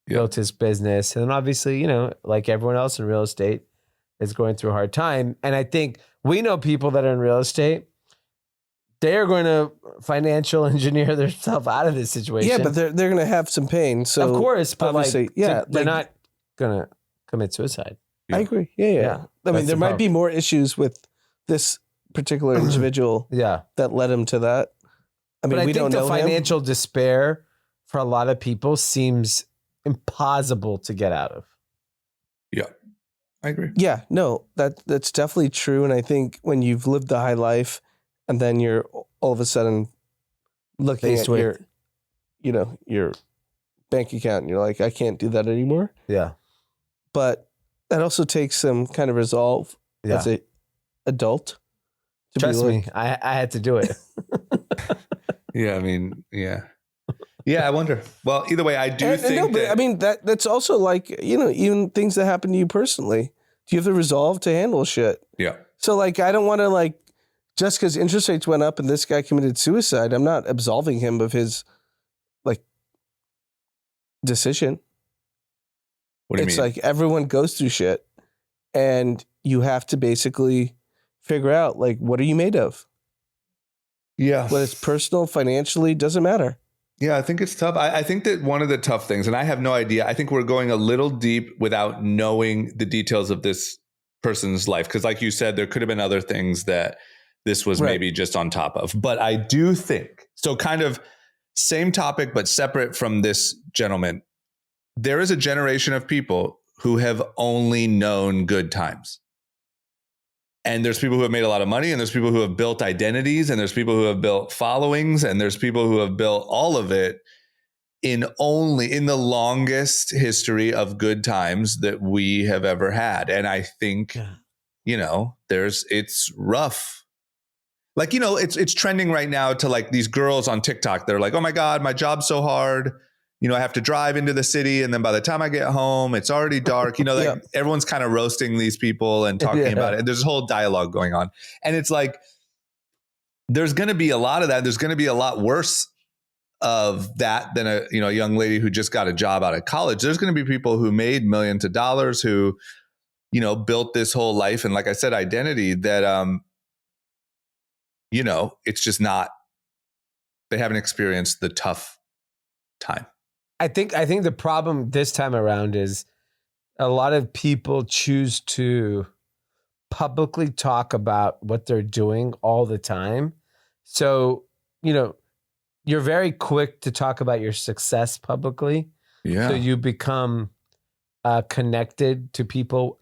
built his business. And then obviously, like everyone else in real estate is going through a hard time. And I think we know people that are in real estate, they're going to financial engineer themselves out of this situation. Yeah, but they're going to have some pain. So of course, but obviously, they're not going to commit suicide. I agree. Yeah. I mean, there might be more issues with this particular individual that led him to that. I mean, we don't know the financial despair for a lot of people seems impossible to get out of. Yeah, I agree. Yeah, no, that's definitely true. And I think when you've lived the high life and then you're all of a sudden looking at your bank account and you're like, I can't do that anymore. Yeah. But that also takes some kind of resolve as an adult Trust me, I had to do it. Yeah, I mean, yeah. Yeah, I wonder. Well, either way, I do think but I mean, that's also like, even things that happen to you personally. Do you have the resolve to handle shit? Yeah. So like, I don't want to like, just because interest rates went up and this guy committed suicide, I'm not absolving him of his like decision. What do you It's mean? like everyone goes through shit and you have to basically figure out like, what are you made of? Yeah. Whether it's personal, financially, doesn't matter. Yeah, I think it's tough. I think that one of the tough things, and I have no idea, I think we're going a little deep without knowing the details of this person's life. Because like you said, there could have been other things that this was maybe just on top of. But I do think, so kind of same topic, but separate from this gentleman, there is a generation of people who have only known good times. And there's people who have made a lot of money, and there's people who have built identities, and there's people who have built followings, and there's people who have built all of it in the longest history of good times that we have ever had. And I think, it's rough. Like, it's trending right now to like these girls on TikTok. They're like, oh my God, my job's so hard. I have to drive into the city, and then by the time I get home, it's already dark. Everyone's kind of roasting these people and talking about it. And there's a whole dialogue going on. And it's like, there's going to be a lot of that. There's going to be a lot worse of that than a young lady who just got a job out of college. There's going to be people who made millions of dollars who, built this whole life. And like I said, identity that, it's just not, they haven't experienced the tough time. I think the problem this time around is a lot of people choose to publicly talk about what they're doing all the time. So, you're very quick to talk about your success publicly. Yeah. So you become connected to people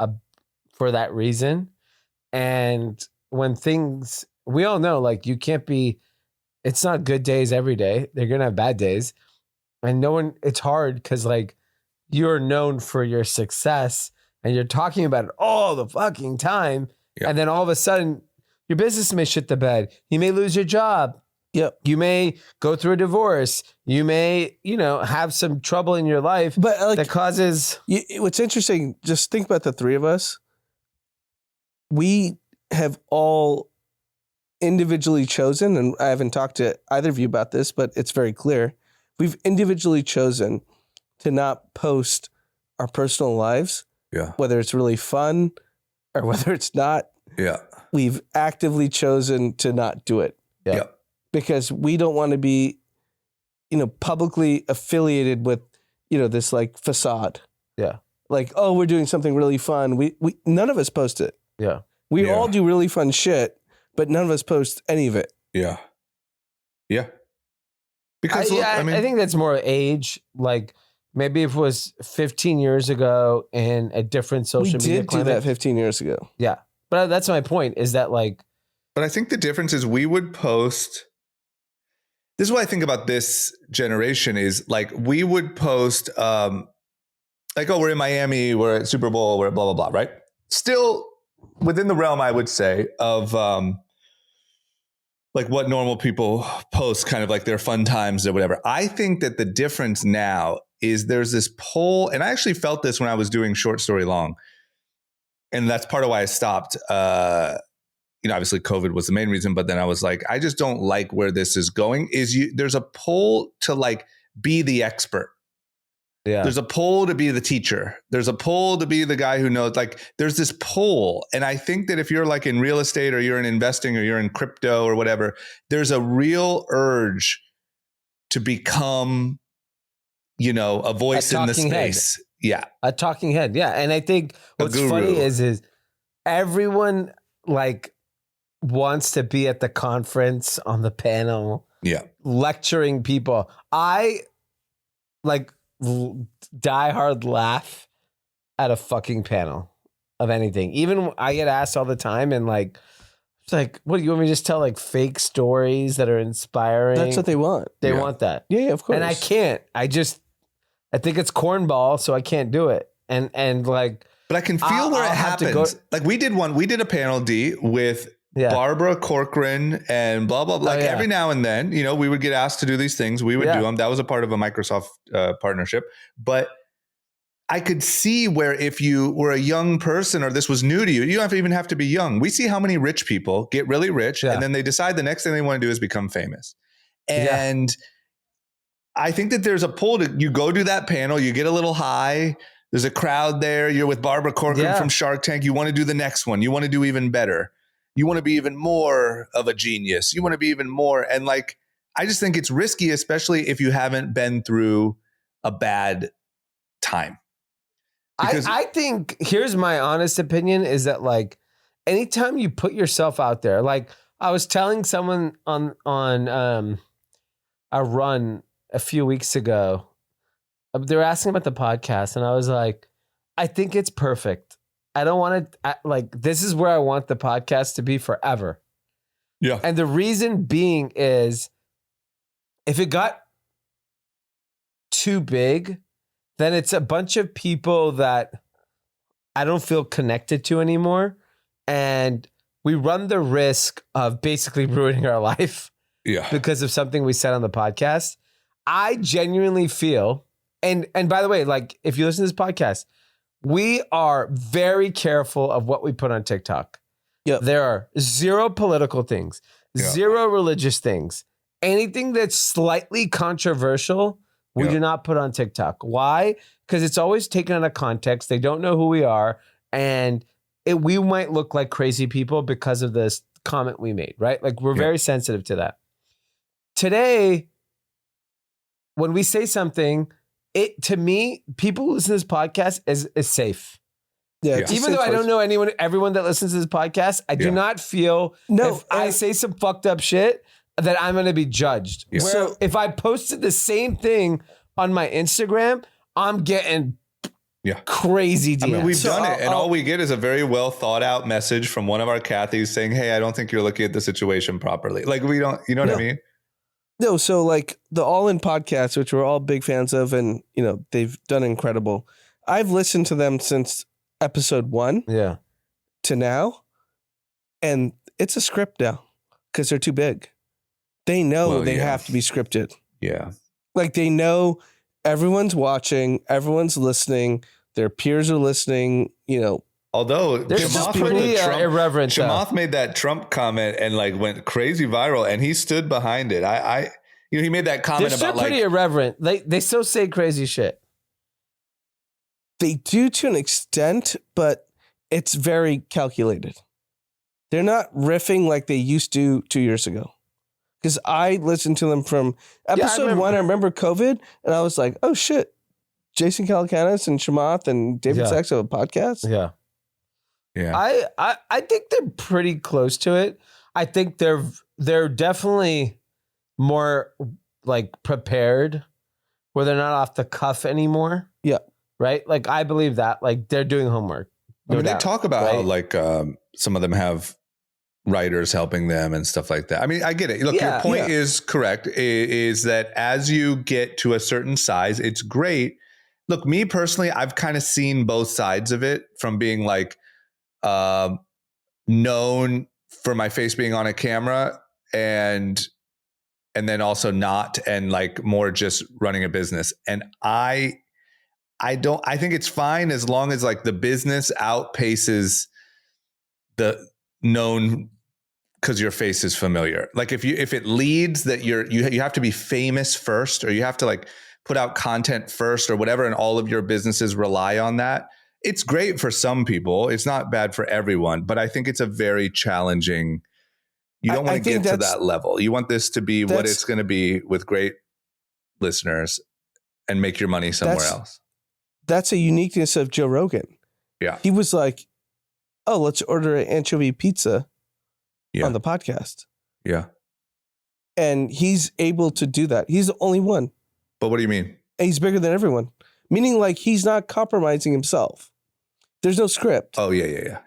for that reason. And when we all know, like, it's not good days every day. They're going to have bad days. And it's hard because like you're known for your success and you're talking about it all the fucking time. Yep. And then all of a sudden your business may shit the bed. You may lose your job. Yep. You may go through a divorce. You may, have some trouble in your life that causes. What's interesting, just think about the three of us. We have all individually chosen, and I haven't talked to either of you about this, but it's very clear. We've individually chosen to not post our personal lives, whether it's really fun or whether it's not. Yeah. We've actively chosen to not do it. Yeah. Because we don't want to be, publicly affiliated with, this like facade. Yeah. Like, oh, we're doing something really fun. We none of us post it. Yeah. We all do really fun shit, but none of us post any of it. Yeah. Yeah. Because I think that's more age. Like maybe if it was 15 years ago in a different social media We did climate. do that 15 years ago. Yeah. But that's my point is that like. But I think the difference is we would post. This is what I think about this generation is like we would post like, oh, we're in Miami, we're at Super Bowl, we're at blah, blah, blah, right? Still within the realm, I would say, of like what normal people post, kind of like their fun times or whatever. I think that the difference now is there's this pull, and I actually felt this when I was doing Short Story Long. And that's part of why I stopped. Obviously COVID was the main reason, but then I was like, I just don't like where this is going. There's a pull to like be the expert. Yeah. There's a pull to be the teacher. There's a pull to be the guy who knows, like there's this pull. And I think that if you're like in real estate or you're in investing or you're in crypto or whatever, there's a real urge to become, a voice in the space. Head. Yeah. A talking head. Yeah. And I think what's funny is everyone like wants to be at the conference on the panel. Yeah. Lecturing people. I like die hard laugh at a fucking panel of anything. Even I get asked all the time and like, it's like, what do you want me to just tell like fake stories that are inspiring? That's what they want. They want that. Yeah, of course. And I can't. I think it's cornball, so I can't do it. And like, but I can feel where it happens. Like we did a panel D with Yeah. Barbara Corcoran and blah, blah, blah. Like every now and then, you know, we would get asked to do these things. We would do them. That was a part of a Microsoft partnership. But I could see where if you were a young person or this was new to you, you don't even have to be young. We see how many rich people get really rich and then they decide the next thing they want to do is become famous. And I think that there's a pull to, you go do that panel, you get a little high. There's a crowd there. You're with Barbara Corcoran from Shark Tank. You want to do the next one. You want to do even better. You want to be even more of a genius. You want to be even more. And like, I just think it's risky, especially if you haven't been through a bad time. I think here's my honest opinion is that like anytime you put yourself out there, like I was telling someone on a run a few weeks ago, they were asking about the podcast and I was like, I think it's perfect. I don't want to like, this is where I want the podcast to be forever. Yeah. And the reason being is if it got too big, then it's a bunch of people that I don't feel connected to anymore. And we run the risk of basically ruining our life because of something we said on the podcast. I genuinely feel, and by the way, like if you listen to this podcast, we are very careful of what we put on TikTok. Yep. There are zero political things, zero religious things, anything that's slightly controversial. We do not put on TikTok. Why? Because it's always taken out of context. They don't know who we are. And we might look like crazy people because of this comment we made, right? Like we're very sensitive to that. Today, when we say something, to me, people who listen to this podcast is safe. Yeah. Even though I don't know everyone that listens to this podcast, I do not feel if I say some fucked up shit, that I'm going to be judged. Yeah. So if I posted the same thing on my Instagram, I'm getting crazy DMs. I mean, we've done it, and all we get is a very well thought out message from one of our Kathys saying, hey, I don't think you're looking at the situation properly. Like we don't, you know what I mean? No, so like the All In podcast, which we're all big fans of, and you know, they've done incredible. I've listened to them since episode 1 to now, and it's a script now because they're too big. They know they have to be scripted. Yeah. Like they know everyone's watching, everyone's listening, their peers are listening, you know. Although they're just pretty irreverent. Chamath made that Trump comment and like went crazy viral and he stood behind it. He made that comment about like pretty irreverent. They still say crazy shit. They do to an extent, but it's very calculated. They're not riffing like they used to 2 years ago. Because I listened to them from episode 1. I remember COVID, and I was like, "Oh shit, Jason Calacanis and Chamath and David Sachs have a podcast." Yeah. I think they're pretty close to it. I think they're definitely more like prepared, where they're not off the cuff anymore. Yeah. Right. Like I believe that. Like they're doing homework. I mean, they talk about how like some of them have writers helping them and stuff like that. I mean, I get it. Look, your point is correct, is that as you get to a certain size, it's great. Look, me personally, I've kind of seen both sides of it, from being like known for my face being on a camera and then also not, and like more just running a business. And I think it's fine as long as like the business outpaces the known, because your face is familiar. Like if it leads that you have to be famous first, or you have to like put out content first or whatever, and all of your businesses rely on that. It's great for some people. It's not bad for everyone, but I think it's a very challenging. You don't want to get to that level. You want this to be what it's going to be, with great listeners, and make your money somewhere else. That's a uniqueness of Joe Rogan. Yeah. He was like, "Oh, let's order an anchovy pizza on the podcast." Yeah. And he's able to do that. He's the only one. But what do you mean? And he's bigger than everyone. Meaning like he's not compromising himself. There's no script. Oh, yeah.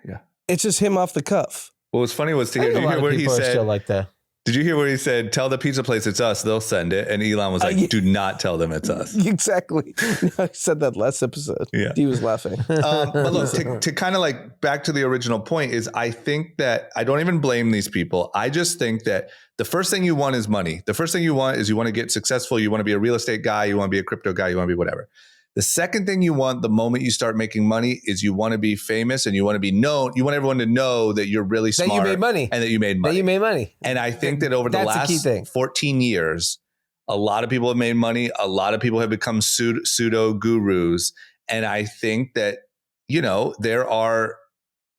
It's just him off the cuff. What was funny was to hear, did you hear where he said, still like that. Did you hear where he said, tell the pizza place it's us, they'll send it? And Elon was like, Yeah. do not tell them it's us. Exactly. I said that last episode. Yeah. He was laughing. But look, to kind of like back to the original point is I think that I don't even blame these people. I just think that the first thing you want is money. The first thing you want is you want to get successful. You want to be a real estate guy. You want to be a crypto guy. You want to be whatever. The second thing you want the moment you start making money is you want to be famous and you want to be known. You want everyone to know that you're really smart. That you made money. And that you made money. That you made money. And I think that over the That's the key last thing. 14 years, a lot of people have made money. A lot of people have become pseudo gurus. And I think that, you know, there are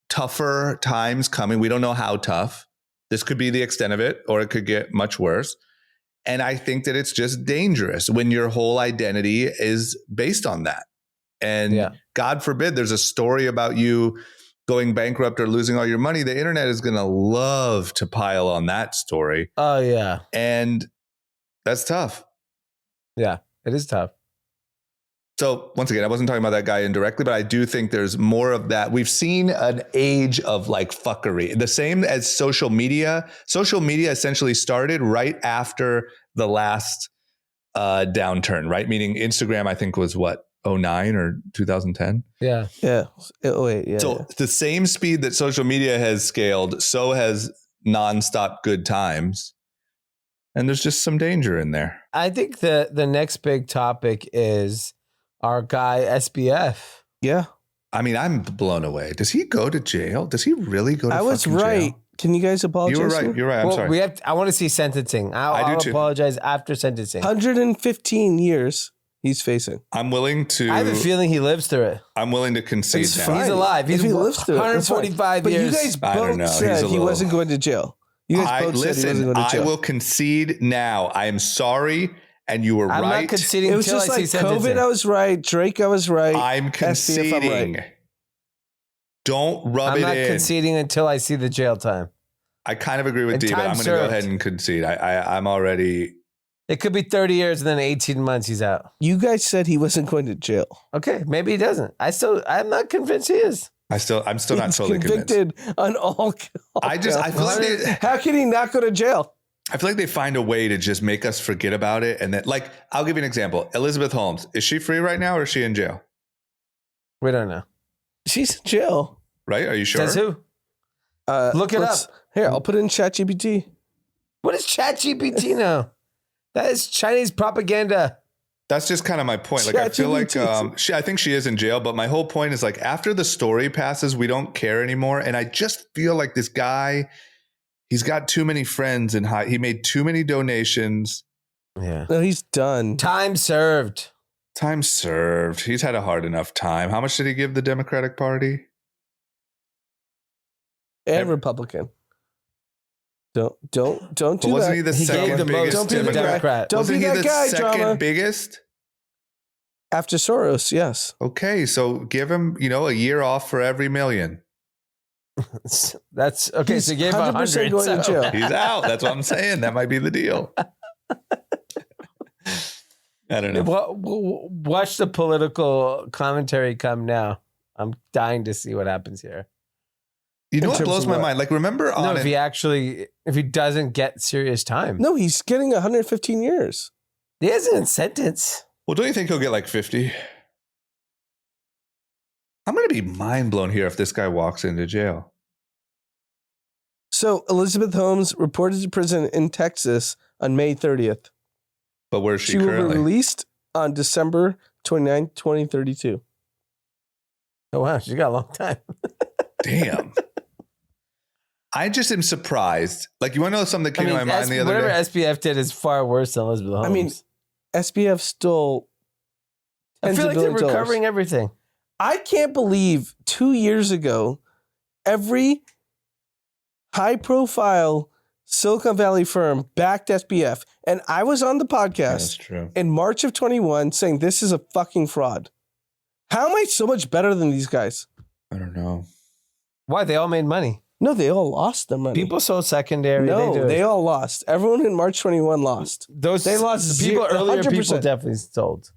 tougher times coming. We don't know how tough. This could be the extent of it, or it could get much worse. And I think that it's just dangerous when your whole identity is based on that. And God forbid there's a story about you going bankrupt or losing all your money. The internet is going to love to pile on that story. Oh, yeah. And that's tough. Yeah, it is tough. So once again, I wasn't talking about that guy indirectly, but I do think there's more of that. We've seen an age of like fuckery, the same as social media. Social media essentially started right after the last downturn, right? Meaning Instagram, I think was what, 2009 or 2010? Yeah. Yeah. Oh, wait. Yeah. So the same speed that social media has scaled, so has nonstop good times. And there's just some danger in there. I think the next big topic is our guy SBF. Yeah. I mean, I'm blown away. Does he go to jail? Does he really go to I was fucking right. jail? Can you guys apologize? You were to right. me? You're right. I'm Well, sorry. I want to see sentencing. I'll too. apologize after sentencing. 115 years he's facing. I'm willing to. I have a feeling he lives through it. I'm willing to concede It's now. fine. He's alive. He's If he lives through it, that's fine. 145 But years. you guys I don't both know. He's said a he little- wasn't going to jail. You guys both said he wasn't Listen, going to I jail. will concede now. I am sorry, and you were I'm right. not conceding It was until just I see like sentencing. COVID, I was right. Drake, I was right. I'm SBF, I'm conceding. right. Don't rub I'm it not in. conceding until I see the jail time. I kind of agree with And D, but time I'm going to go served. ahead and concede. I'm already. It could be 30 years and then 18 months he's out. You guys said he wasn't going to jail. Okay, maybe he doesn't. I'm not convinced he is. I'm still not He's totally convinced. convicted on all I feel like How can he not go to jail? I feel like they find a way to just make us forget about it, and then, like, I'll give you an example. Elizabeth Holmes, is she free right now, or is she in jail? We don't know. She's in jail. Right? Are you sure? Says who? Look it let's- up. Here, I'll put it in ChatGPT. What is ChatGPT now? That is Chinese propaganda. That's just kind of my point. Like, I feel like I think she is in jail, but my whole point is like after the story passes, we don't care anymore. And I just feel like this guy, he's got too many friends and he made too many donations. Yeah. No, he's done. Time served. Time served. He's had a hard enough time. How much did he give the Democratic Party? And Republican. Don't do But wasn't that. he the He gave second the most biggest to the Democrat? Democrat. Don't Wasn't be he that the guy, second drama. biggest? After Soros, yes. Okay, so give him, a year off for every million. That's okay. He's So you gave 100% 100. going to jail. He's out. That's what I'm saying. That might be the deal. I don't know. Watch the political commentary come now. I'm dying to see what happens here. You know In what terms blows of my what? mind? Like, remember No, on if he doesn't get serious time. No, he's getting 115 years. He isn't in sentence. Well, don't you think he'll get like 50? I'm going to be mind blown here if this guy walks into jail. So Elizabeth Holmes reported to prison in Texas on May 30th. But where's she She will be currently? released on December 29, 2032. Oh wow, she got a long time. Damn. I just am surprised. Like, you want to know something that came to my mind the other whatever day? SBF did is far worse than Elizabeth Holmes. I mean, SBF stole I tens feel of like they're billions of dollars. recovering everything. I can't believe 2 years ago, every high-profile Silicon Valley firm backed SBF. And I was on the That's podcast true. in March of 21 saying this is a fucking fraud. How am I so much better than these guys? I don't know. Why? They all made money. No, they all lost their money. People sold secondary. no, they all lost. Everyone in March 21 lost. they lost people zero- earlier. 100%. People definitely sold.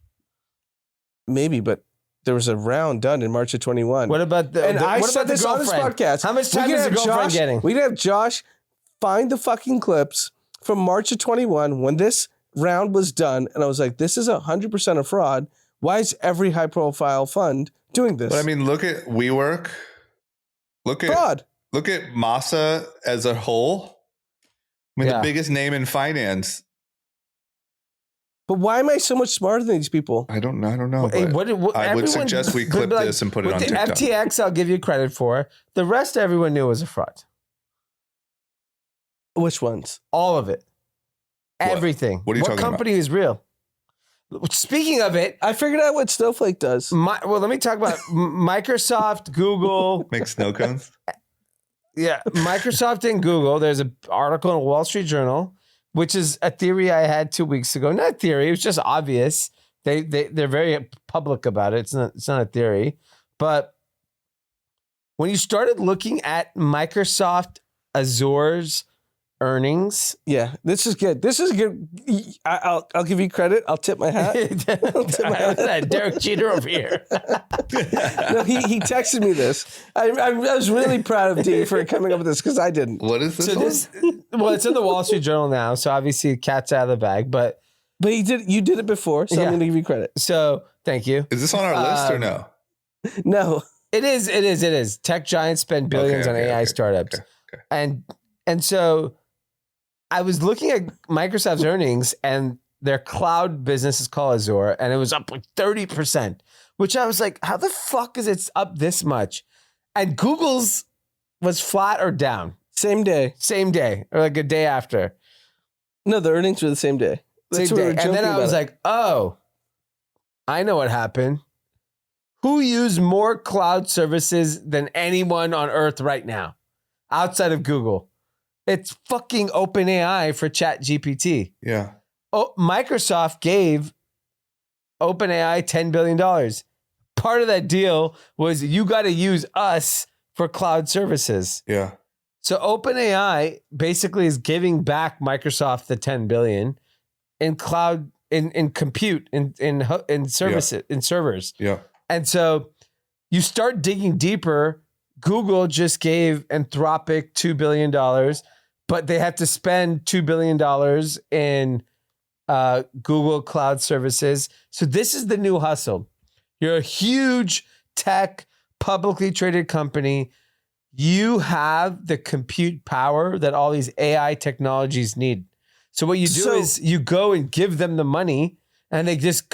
Maybe, but there was a round done in March of 21. What about the? And I what said about the this on this girlfriend? podcast. How much We time can is the have girlfriend Josh- getting? We can have Josh find the fucking clips from March of 21, when this round was done, and I was like, this is 100% a fraud. Why is every high profile fund doing this? But I mean, look at WeWork. Look at fraud. Look at Masa as a whole. I mean, Yeah. the biggest name in finance. But why am I so much smarter than these people? I don't know. Hey, But I would everyone suggest we could clip be like, this and put it with on the TikTok. FTX, I'll give you credit for. The rest, everyone knew was a fraud. Which ones? All of it. What? Everything. What are you talking about? company is real? Speaking of it, I figured out what Snowflake does. well, let me talk about Microsoft, Google. Make snow cones. Yeah, Microsoft and Google. There's an article in the Wall Street Journal, which is a theory I had 2 weeks ago. Not a theory, it was just obvious. They're very public about it. It's not a theory. But when you started looking at Microsoft Azure's earnings, Yeah, this is good. This is good. I'll give you credit. I'll tip my hat. Derek Jeter over here. No, he texted me this. I was really proud of D for coming up with this because I didn't. What is this? So one? it's in the Wall Street Journal now. So obviously, cat's out of the bag. But But you did it before, so Yeah. I'm going to give you credit. so thank you. Is this on our list or no? No, It is. Tech giants spend billions on AI startups. okay. And so I was looking at Microsoft's earnings, and their cloud business is called Azure, and it was up like 30%, which I was like, how the fuck is it up this much? And Google's was flat or down same day. same day or like a day after. No, the earnings were the same day. That's Same what we were day. And then joking I was about. like, oh, I know what happened. Who used more cloud services than anyone on earth right now outside of Google? It's fucking OpenAI for ChatGPT. Yeah. Oh, Microsoft gave OpenAI $10 billion. Part of that deal was you got to use us for cloud services. Yeah. So OpenAI basically is giving back Microsoft the $10 billion in cloud, in compute, in services, in servers. Yeah. And so you start digging deeper. Google just gave Anthropic $2 billion, but they have to spend $2 billion in Google Cloud Services. So this is the new hustle. You're a huge tech, publicly traded company. You have the compute power that all these AI technologies need. So what you do is you go and give them the money, and they just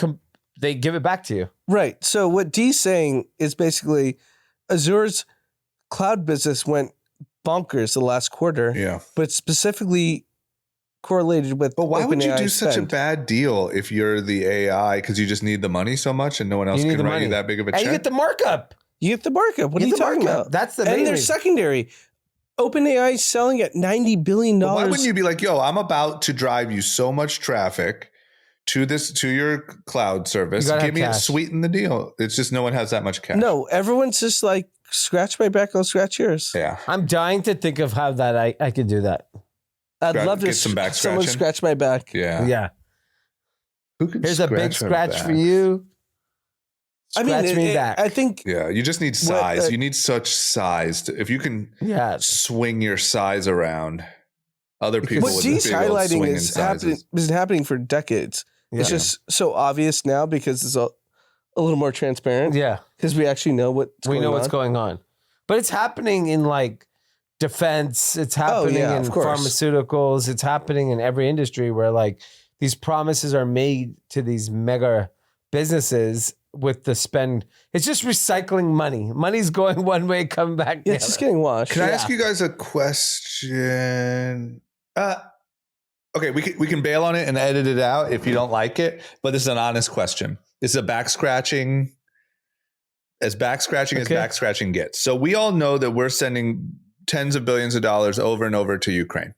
they give it back to you. right. So what D's saying is basically Azure's cloud business went bonkers the last quarter, Yeah. but specifically correlated with. But why would you OpenAI do such a spend. bad deal if you're the AI? Because you just need the money so much and no one else You need can the write money. you that big of a And check? you get the markup. You get the markup. What are You you get the talking markup. about? That's the main And they're reason. secondary. OpenAI is selling at $90 billion. But why wouldn't you be like, yo, I'm about to drive you so much traffic to your cloud service. You gotta Give have me cash. sweeten the deal. It's just no one has that much cash. No, everyone's just like, scratch my back, I'll scratch yours. Yeah. I'm dying to think of how that I could do that. I'd love to Get some back someone scratching. scratch my back. Yeah. Yeah. Who could Here's a big scratch our scratch for backs? you. I Scratch mean, me back. I think Yeah. You just need size. You need such size. If you can Yeah. swing your size around, other people what would D's be able to highlighting swing in is happening, sizes. been happening for decades. It's Yeah. just so obvious now because it's a little more transparent Yeah. because we actually know what's We going know on. what's going on. But it's happening in like defense. It's happening yeah, in of course. pharmaceuticals. It's happening in every industry where like these promises are made to these mega businesses with the spend. It's just recycling money. Money's going one way, coming back the Yeah, it's just other. getting washed. Can I ask you guys a question? Okay, we can bail on it and edit it out if you don't like it, but this is an honest question. This is a back scratching as back scratching gets. So we all know that we're sending tens of billions of dollars over and over to Ukraine,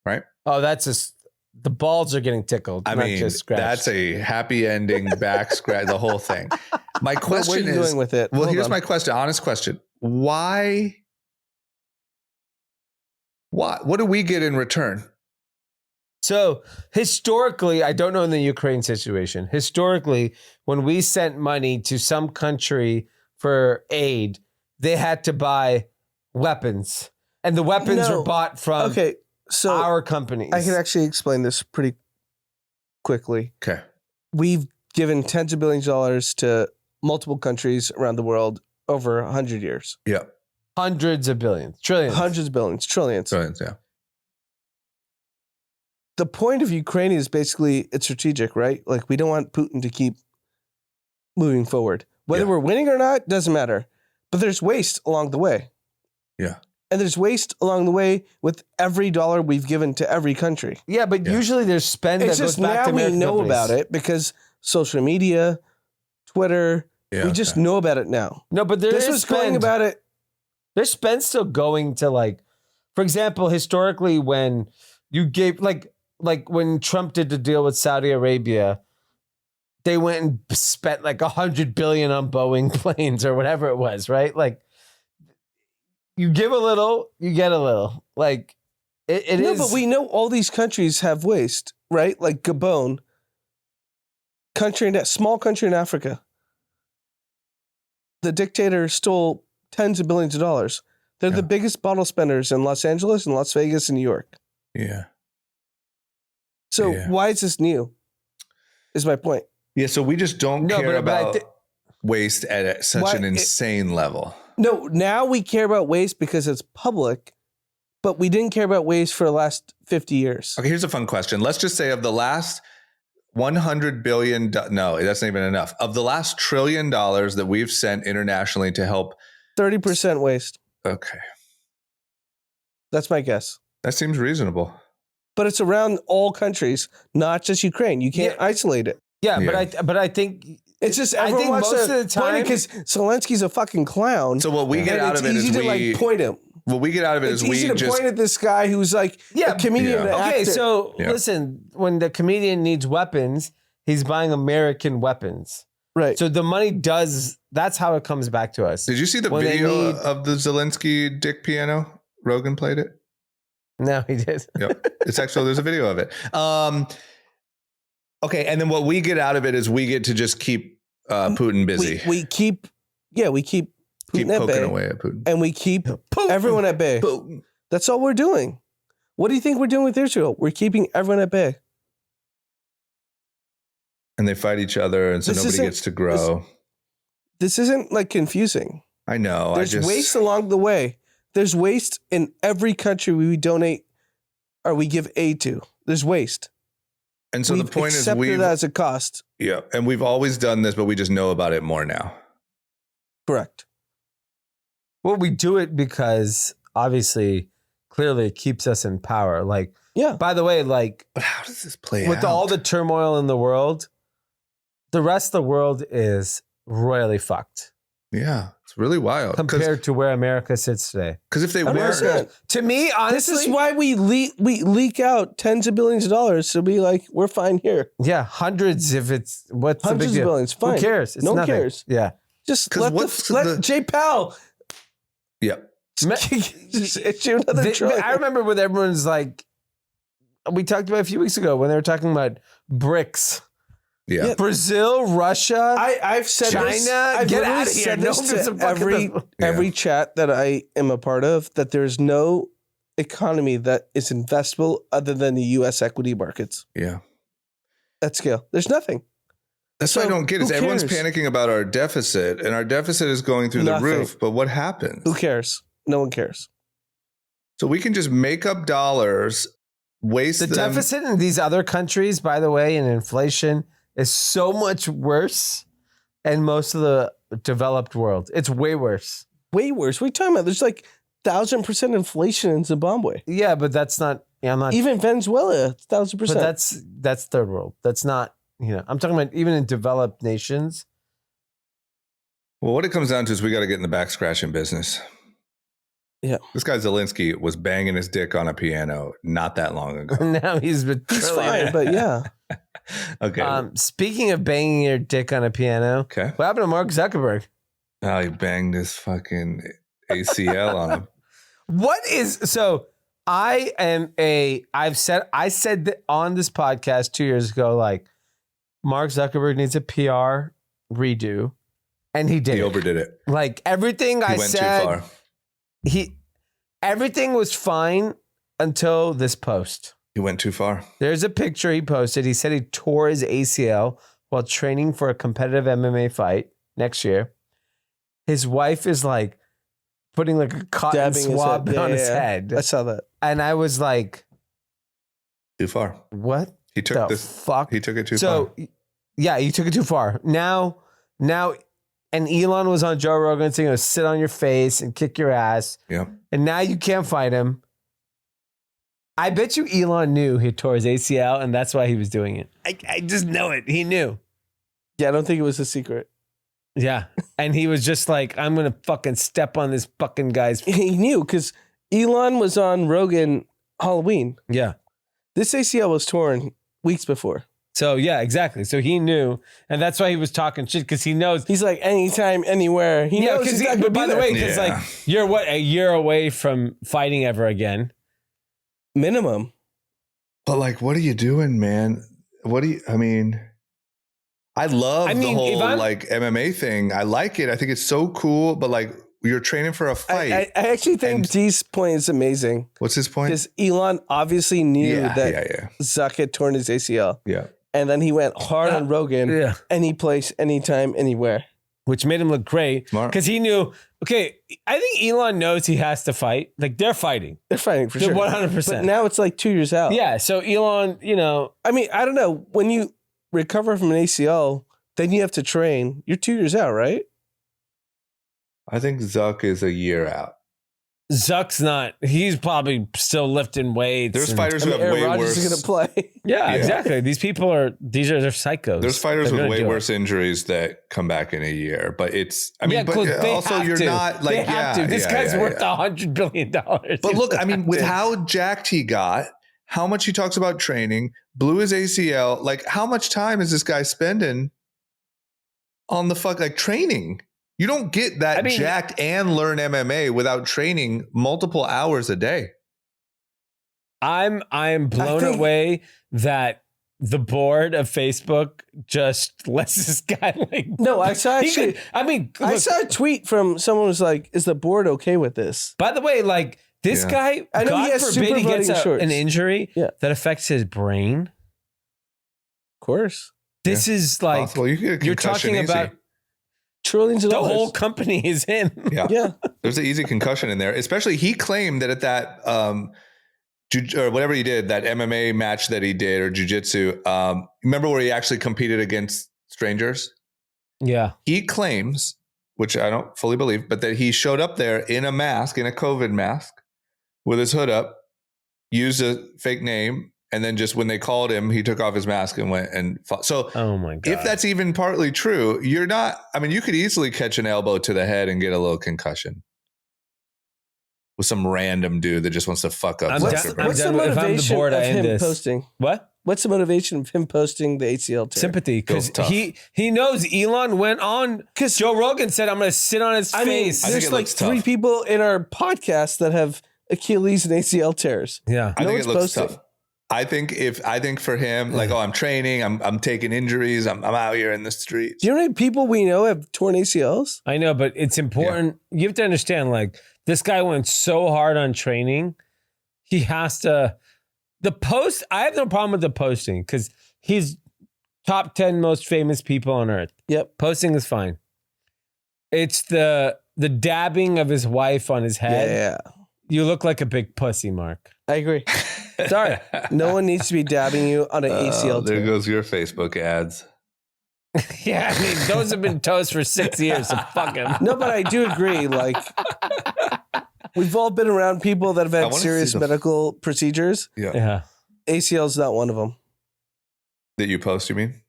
right? Oh, that's just the balls are getting tickled. I not mean, just scratched. that's a happy ending back scratch, the whole thing. My What are question you is, doing with it? well, Hold here's on. my question, honest question. Why? What do we get in return? So historically, I don't know in the Ukraine situation. Historically, when we sent money to some country for aid, they had to buy weapons, and the weapons No. were bought from Okay, So our companies. I can actually explain this pretty quickly. Okay. We've given tens of billions of dollars to multiple countries around the world over 100 years. Yeah. Hundreds of billions, trillions. Hundreds of billions, trillions. Trillions, yeah. The point of Ukraine is basically it's strategic, right? Like we don't want Putin to keep moving forward. Whether Yeah. we're winning or not doesn't matter. But there's waste along the way. Yeah. And there's waste along the way with every dollar we've given to every country. Yeah, but Yeah. usually there's spend It's that goes just back now to we American know companies. about it because social media, Twitter, Yeah. we just know about it now. No, but there This is was going spend. about it. There's spend still going to like, for example, historically when you gave like when Trump did the deal with Saudi Arabia, they went and spent like $100 billion on Boeing planes or whatever it was, right? Like you give a little, you get a little. Like it is. No, but we know all these countries have waste, right? Like Gabon, small country in Africa. The dictator stole tens of billions of dollars. They're Yeah. the biggest bottle spenders in Los Angeles and Las Vegas and New York. Yeah. So Yeah. why is this new? Is my point. Yeah. So we just don't No, care but I about thi- waste at such Why- an insane level. No, now we care about waste because it's public, but we didn't care about waste for the last 50 years. Okay, here's a fun question. Let's just say of the last 100 billion, no, that's not even enough. Of the last $1 trillion that we've sent internationally to help. 30% waste. Okay. That's my guess. That seems reasonable. But it's around all countries, not just Ukraine. You can't isolate it. yeah, Yeah. but I think It's just I everyone think wants most to of the time because Zelensky's a fucking clown. So what we get and out it's of it easy is to we, like point him. what we get out of it It's is easy we to just, point at this guy who's like a comedian. Yeah. and okay, actor. so Yeah. listen, when the comedian needs weapons, he's buying American weapons. right. So the money that's how it comes back to us. did you see the when they video need- of the Zelensky dick piano? Rogan played it. No, he did. Yep. It's actually, there's a video of it. Okay. And then what we get out of it is we get to just keep Putin busy. we keep keep Putin at poking bay, away at Putin. and we keep everyone at bay. Putin. That's all we're doing. What do you think we're doing with Israel? We're keeping everyone at bay. And they fight each other, and so This nobody isn't- gets to grow. This isn't like confusing. I know. There's waste along the way. There's waste in every country we donate or we give aid to. There's waste. And so We've the point is, accepted that as a cost. yeah, and we've always done this, but we just know about it more now. Correct. Well, we do it because obviously, clearly it keeps us in power. Like, Yeah. by the way, like But how does this play with out? all the turmoil in the world, the rest of the world is royally fucked Yeah, it's really wild. compared to where America sits today. Because if they weren't, 100%. To me, honestly, This is why we leak out tens of billions of dollars to be like, we're fine here. yeah, hundreds. If it's what's the Hundreds big of deal? billions. Fine. Who cares? It's No one nothing. cares. Yeah. Just 'Cause let what's let the- Jay Powell yeah, just issue another trillion. I remember when everyone's like, we talked about a few weeks ago when they were talking about BRICS. yeah, Yeah. Brazil, Russia. I've said China, this, I've get literally outta here. said No this one gives a to fuck every about- every chat that I am a part of that there's no economy that is investable other than the U.S. equity markets yeah. at scale. There's nothing. That's what I So, don't get. Is who everyone's cares? panicking about our deficit, and our deficit is going through Nothing. the roof. But what happens? Who cares? No one cares. So we can just make up dollars, waste the them. deficit in these other countries, by the way, and inflation is so much worse in most of the developed world. It's way worse. Way worse. What are you talking about? There's like 1,000% inflation in Zimbabwe. Yeah, but that's not. Yeah, I'm not. Even Venezuela, 1,000%. but that's third world. That's not. I'm talking about even in developed nations. Well, what it comes down to is we got to get in the back scratching business. Yeah. This guy Zelensky was banging his dick on a piano not that long ago. Now he's a He's trillionaire. fine, but yeah. Okay. Speaking of banging your dick on a piano, Okay. what happened to Mark Zuckerberg? Oh, he banged his fucking ACL on him. What is so? I said that on this podcast 2 years ago, like Mark Zuckerberg needs a PR redo, and he did. He it. overdid it. Like everything He I went said, too far. everything was fine until this post. He went too far. There's a picture he posted. He said he tore his ACL while training for a competitive MMA fight next year. His wife is like putting like a cotton Dabbing swab his head. on Yeah, his yeah. head. I saw that. And I was like, Too far. what He took the this. fuck? He took it too far. So, yeah, you took it too far. Now, and Elon was on Joe Rogan saying, "Gonna sit on your face and kick your ass." Yeah. And now you can't fight him. I bet you Elon knew he tore his ACL, and that's why he was doing it. I just know it. He knew. Yeah, I don't think it was a secret. Yeah, and he was just like, "I'm gonna fucking step on this fucking guy's." He knew because Elon was on Rogan Halloween. Yeah. This ACL was torn weeks before. So yeah, exactly. So he knew, and that's why he was talking shit because he knows. He's like, anytime, anywhere. He knows he's not going to be by the there. way, because Yeah. like you're what, a year away from fighting ever again. Minimum. But like, what are you doing, man? I love the whole like MMA thing. I like it. I think it's so cool. But like, you're training for a fight. I actually think D's point is amazing What's his point? because Elon obviously knew Yeah. that Zuck had torn his ACL. Yeah. And then he went hard on Rogan, Yeah. any place, anytime, anywhere. Which made him look great Smart. because he knew. Okay, I think Elon knows he has to fight. Like they're fighting. They're fighting for They're sure. 100%. But now it's like 2 years out. Yeah. So Elon, I mean, I don't know. When you recover from an ACL, then you have to train. You're 2 years out, right? I think Zuck is a year out. Zuck's not. He's probably still lifting weights. There's and- fighters I who mean, have Aaron way Rodgers is worse. going to play. Yeah, Yeah. exactly. These people are. They're psychos. There's fighters They're with gonna way do it. worse injuries that come back in a year. But it's, Yeah, but cool. They also have you're to. not like, They have to. This guy's worth $100 billion. But look, I mean, with how jacked he got, how much he talks about training, blew his ACL, like how much time is this guy spending on the like training? You don't get that jacked and learn MMA without training multiple hours a day. I'm blown away that the board of Facebook just lets this guy like. No, I saw actually. I saw a tweet from someone who was like, "Is the board okay with this?" By the way, like this guy, I know God he has forbid super he gets voting shorts. an injury that affects his brain. Of course, this is like possible. You get a you're concussion talking easy. about trillions of the dollars. whole company is in. Yeah. There's an easy concussion in there. Especially he claimed that at that or whatever he did, that MMA match that he did or jiu-jitsu, remember where he actually competed against strangers? Yeah. He claims, which I don't fully believe, but that he showed up there in a mask, in a COVID mask, with his hood up, used a fake name, and then just when they called him, he took off his mask and went and fought. So oh my God. if that's even partly true, you're not, I mean, you could easily catch an elbow to the head and get a little concussion with some random dude that just wants to fuck up. What's the motivation of him posting? What? What's the motivation of him posting the ACL tear? Sympathy, because he knows Elon went on because Joe Rogan said, "I'm going to sit on his face." There's like 3 people in our podcast that have Achilles and ACL tears. Yeah, I think it looks tough. I think for him, like, I'm training, I'm taking injuries, I'm out here in the streets. Do you know how many people we know have torn ACLs? I know, but it's important. Yeah. You have to understand, like, this guy went so hard on training. He has to. The post, I have no problem with the posting because he's top 10 most famous people on earth. Yep. Posting is fine. It's the dabbing of his wife on his head. Yeah. You look like a big pussy, Mark. I agree. Sorry. No one needs to be dabbing you on an ACL tear. There goes your Facebook ads. Yeah, I mean, those have been toast for 6 years, so fuck him. No, but I do agree. Like, we've all been around people that have had serious medical procedures. Yeah. ACL is not one of them. That you post, you mean?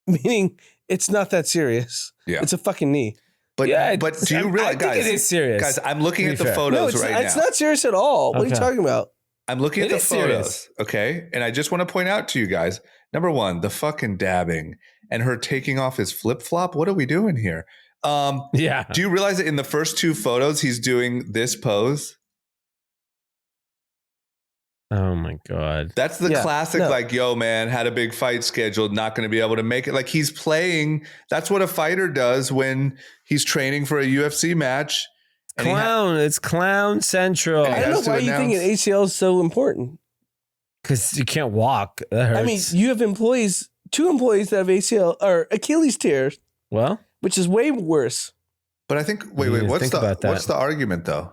Meaning, it's not that serious. Yeah. It's a fucking knee. But but do you realize, I think it is serious. Guys, I'm looking at the photos no, right now. It's not serious at all. What are you talking about? I'm looking at the photos, okay? And I just want to point out to you guys, number one, the fucking dabbing and her taking off his flip-flop. What are we doing here? Yeah. Do you realize that in the first 2 photos, he's doing this pose? Oh my God. That's the classic, like, yo, man, had a big fight scheduled, not going to be able to make it. Like, he's playing. That's what a fighter does when he's training for a UFC match. And he had- Clown. It's clown central. And he I don't know has to why you think an announce- ACL is so important. Because you can't walk. That hurts. I mean, you have two employees that have ACL or Achilles tears, well, which is way worse. But I think wait, You need to what's think about that. the argument though?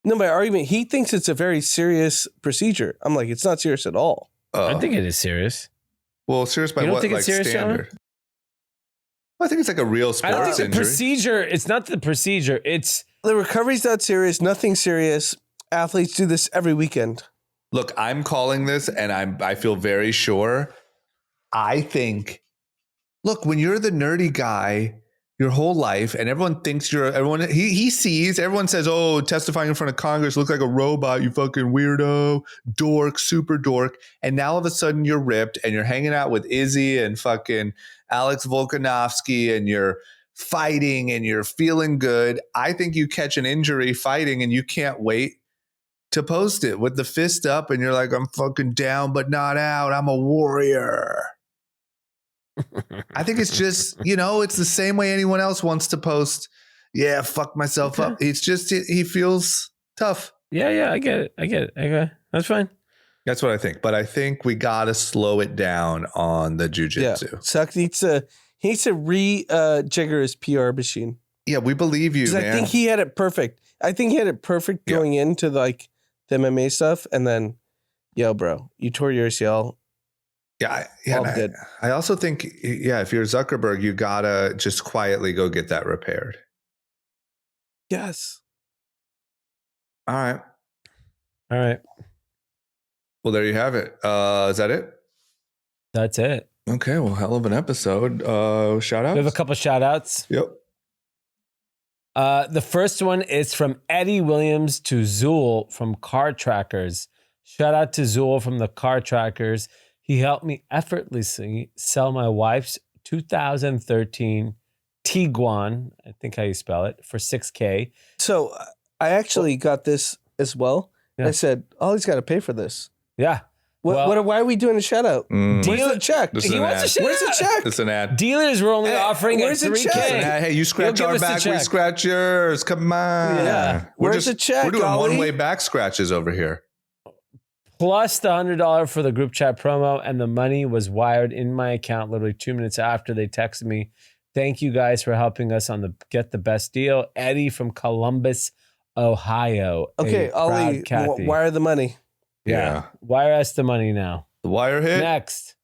No, my argument, he thinks it's a very serious procedure. I'm like, it's not serious at all. I think it is serious. Well, serious by You don't what? think Like it's serious, standard? Well, I think it's like a real I sports don't think the injury. procedure. It's not the procedure. It's The recovery's not serious, nothing serious. Athletes do this every weekend. Look, I'm calling this, and I feel very sure. I think, look, when you're the nerdy guy your whole life, and everyone thinks he sees, everyone says, oh, testifying in front of Congress looks like a robot, you fucking weirdo, dork, super dork. And now all of a sudden you're ripped and you're hanging out with Izzy and fucking Alex Volkanovsky and you're fighting and you're feeling good. I think you catch an injury fighting and you can't wait to post it with the fist up and you're like, I'm fucking down but not out. I'm a warrior. I think it's just, it's the same way anyone else wants to post. Yeah, fuck myself up. It's just, he feels tough. yeah. I get it. Okay, that's fine. That's what I think. But I think we got to slow it down on the jujitsu. Zuck needs to rejigger his PR machine. Yeah, we believe you, 'Cause man. I think he had it perfect. Going into the MMA stuff, and then, yo, bro, you tore your ACL. Yeah, All good. I also think, if you're Zuckerberg, you gotta just quietly go get that repaired. Yes. All right. All Well, there you have it. Is that it? That's it. Okay. Well, hell of an episode. Shout out. We have a couple shout outs. Yep. The first one is from Eddie Williams to Zool from Car Trackers. Shout out to Zool from the Car Trackers. He helped me effortlessly sell my wife's 2013 Tiguan, I think how you spell it, for $6,000. So I actually got this as well. Yeah. I said, Ollie's got to pay for this. Yeah. Well- Why are we doing a shout out? Mm. Where's the check? This is He an wants ad. a shout Where's the out. check? It's an ad. Dealers were only Hey, offering at where's the check? It's an $3,000. ad. Hey, you scratch He'll give our us the back, we check. scratch yours. Come on. Yeah. Where's the check, We're doing Ollie? one-way back scratches over here. Plus the $100 for the group chat promo, and the money was wired in my account literally 2 minutes after they texted me. Thank you guys for helping us on get the best deal. Eddie from Columbus, Ohio. Okay, A proud Ollie, Kathy. wire the money. Yeah. Wire us the money now. The wire hit. Next,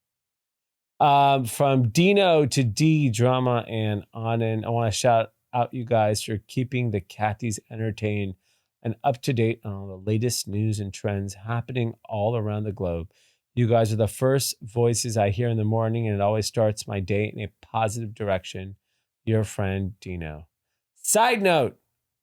from Dino to D Drama and Anan, I want to shout out you guys for keeping the Cathys entertained and up to date on all the latest news and trends happening all around the globe. You guys are the first voices I hear in the morning, and it always starts my day in a positive direction. Your friend Dino. Side note,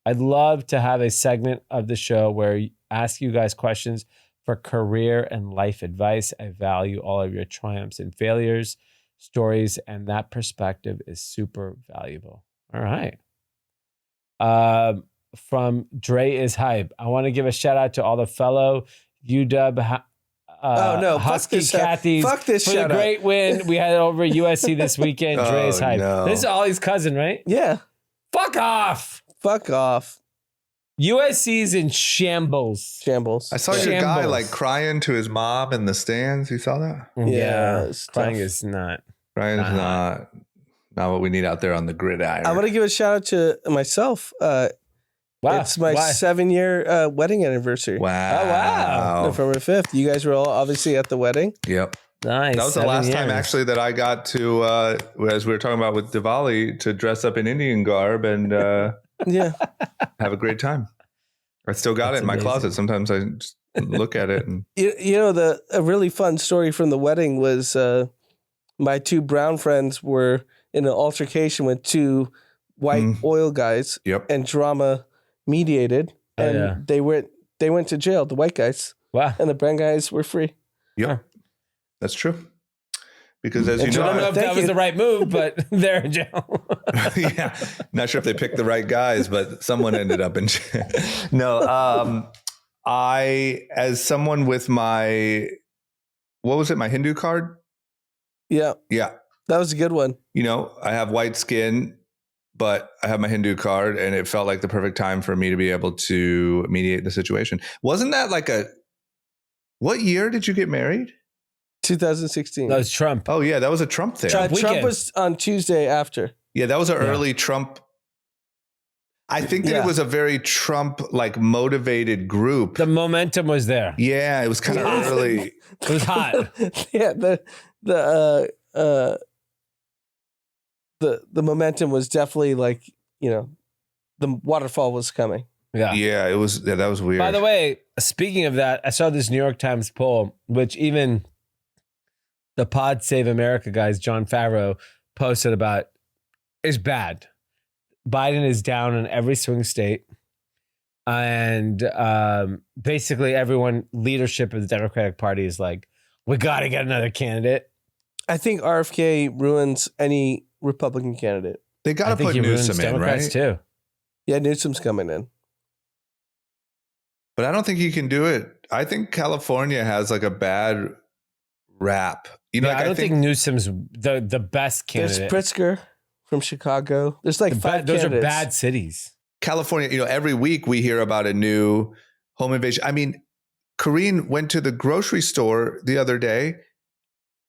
I'd love to have a segment of the show where I ask you guys questions for career and life advice. I value all of your triumphs and failures, stories, and that perspective is super valuable. All right. From Dre is Hype. I want to give a shout out to all the fellow UW Husky Cathys Fuck this for shout the out. great win we had over USC this weekend. Dre is Oh, Hype. no. This is Ollie's cousin, right? Yeah. Fuck off. Fuck off. USC's in shambles. Shambles. I saw your guy Shambles. like crying to his mom in the stands. You saw that? Yeah, it's crying tough. is not. Crying is not what we need out there on the gridiron. I want to give a shout out to myself. Wow. It's my Why? 7-year wedding anniversary. Wow. Oh, wow. November 5th. You guys were all obviously at the wedding. Yep. Nice. That was the 7 last time years. actually that I got to, as we were talking about with Diwali, to dress up in Indian garb and Yeah. have a great time. I still got That's it in my amazing. closet. Sometimes I just look at it and You know, a really fun story from the wedding was my two brown friends were in an altercation with two white oil guys, yep. and drama mediated, Oh, and yeah. they went to jail, the white guys, Wow. and the brown guys were free. Yep. Huh. That's true. Because as And you I don't know know, if Thank that was you. the right move, but they're in jail. yeah, not sure if they picked the right guys, but someone ended up in jail. No, I, as someone with my, what was it? My Hindu card. Yeah, Yeah. that was a good one. You know, I have white skin, but I have my Hindu card, and it felt like the perfect time for me to be able to mediate the situation. Wasn't that like what year did you get married? 2016. That was Trump. Oh yeah, that was a Trump thing. Trump Trump weekend. was on Tuesday after. Yeah, that was an early Trump. I think that it was a very Trump like motivated group. The momentum was there. Yeah, it was kind of early. It was hot. Yeah, the momentum was definitely like, the waterfall was coming. Yeah. Yeah, it was. Yeah, that was weird. By the way, speaking of that, I saw this New York Times poll, which even the Pod Save America guys, John Favreau, posted about, is bad. Biden is down in every swing state. And basically everyone, leadership of the Democratic Party is like, we got to get another candidate. I think RFK ruins any Republican candidate. They got to put Newsom in, Democrats right? too. Yeah, Newsom's coming in. But I don't think he can do it. I think California has like a bad rap. I don't think Newsom's the best candidate. There's Pritzker from Chicago. There's like five those candidates. are bad cities. California, every week we hear about a new home invasion. I mean, Corrine went to the grocery store the other day.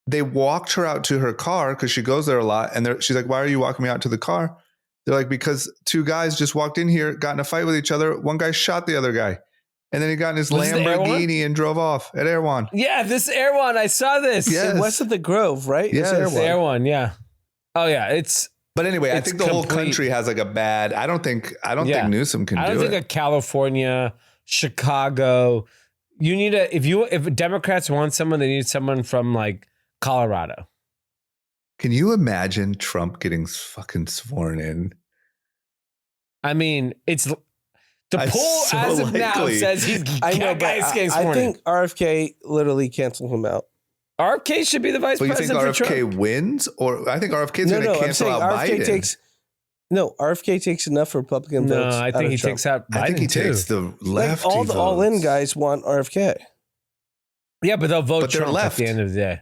They walked her out to her car because she goes there a lot. And she's like, why are you walking me out to the car? They're like, because two guys just walked in here, got in a fight with each other. One guy shot the other guy. And then he got in his Lamborghini and drove off at Erewhon. Yeah, this Erewhon. I saw this. Yes. West of the Grove, right? Yes. It's Erewhon. Erewhon, yeah. Oh, yeah. But anyway, I It's think the whole complete. country has like a bad. I don't think Newsom can I don't do think it. a California, Chicago. You need if Democrats want someone, they need someone from like Colorado. Can you imagine Trump getting fucking sworn in? I mean, it's the That's poll so as of now likely. says he's I know, that but guy's getting sworn I in. think RFK literally canceled him out. RFK should be the vice But you think president for RFK Trump. wins? Or I think RFK's No, going to I'm cancel saying out RFK Biden. RFK takes enough Republican No, votes. I out think of he Trump. takes out Biden I think he too. takes the lefty Like all the all-in votes. guys want RFK. Yeah, but they'll vote But they're Trump left. at the end of the day.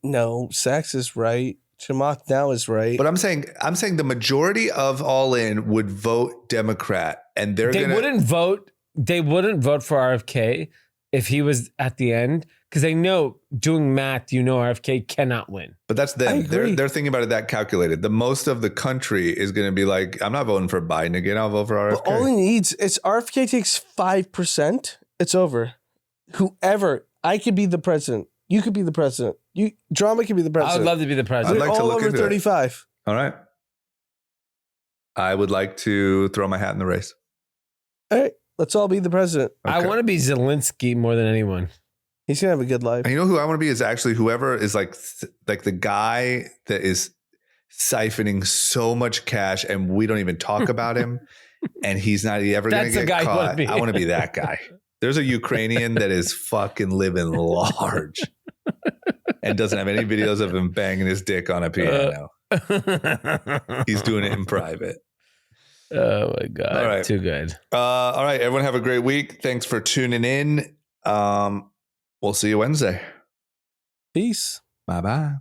No, Sachs is right. Chamath now is right. But I'm saying the majority of all in would vote Democrat, and They wouldn't vote. They wouldn't vote for RFK if he was at the end because they know doing math. RFK cannot win. But that's I them. agree. They're thinking about it that calculated. The most of the country is going to be like, I'm not voting for Biden again. I'll vote for RFK. But all he needs is RFK takes 5%. It's over. Whoever, I could be the president. You could be the president. Drama could be the president. I would love to be the I'd president. like We're to all look over into it. 35. All right. I would like to throw my hat in the race. All right, let's all be the president. I Okay. want to be Zelensky more than anyone. He's gonna have a good life. And you know who I want to be is actually whoever is like the guy that is siphoning so much cash and we don't even talk about him and he's not ever going to That's the get guy you wanna caught. be. I want to be that guy. There's a Ukrainian that is fucking living large and doesn't have any videos of him banging his dick on a piano. He's doing it in private. Oh my God. All right. Too good. All right. Everyone have a great week. Thanks for tuning in. We'll see you Wednesday. Peace. Bye-bye.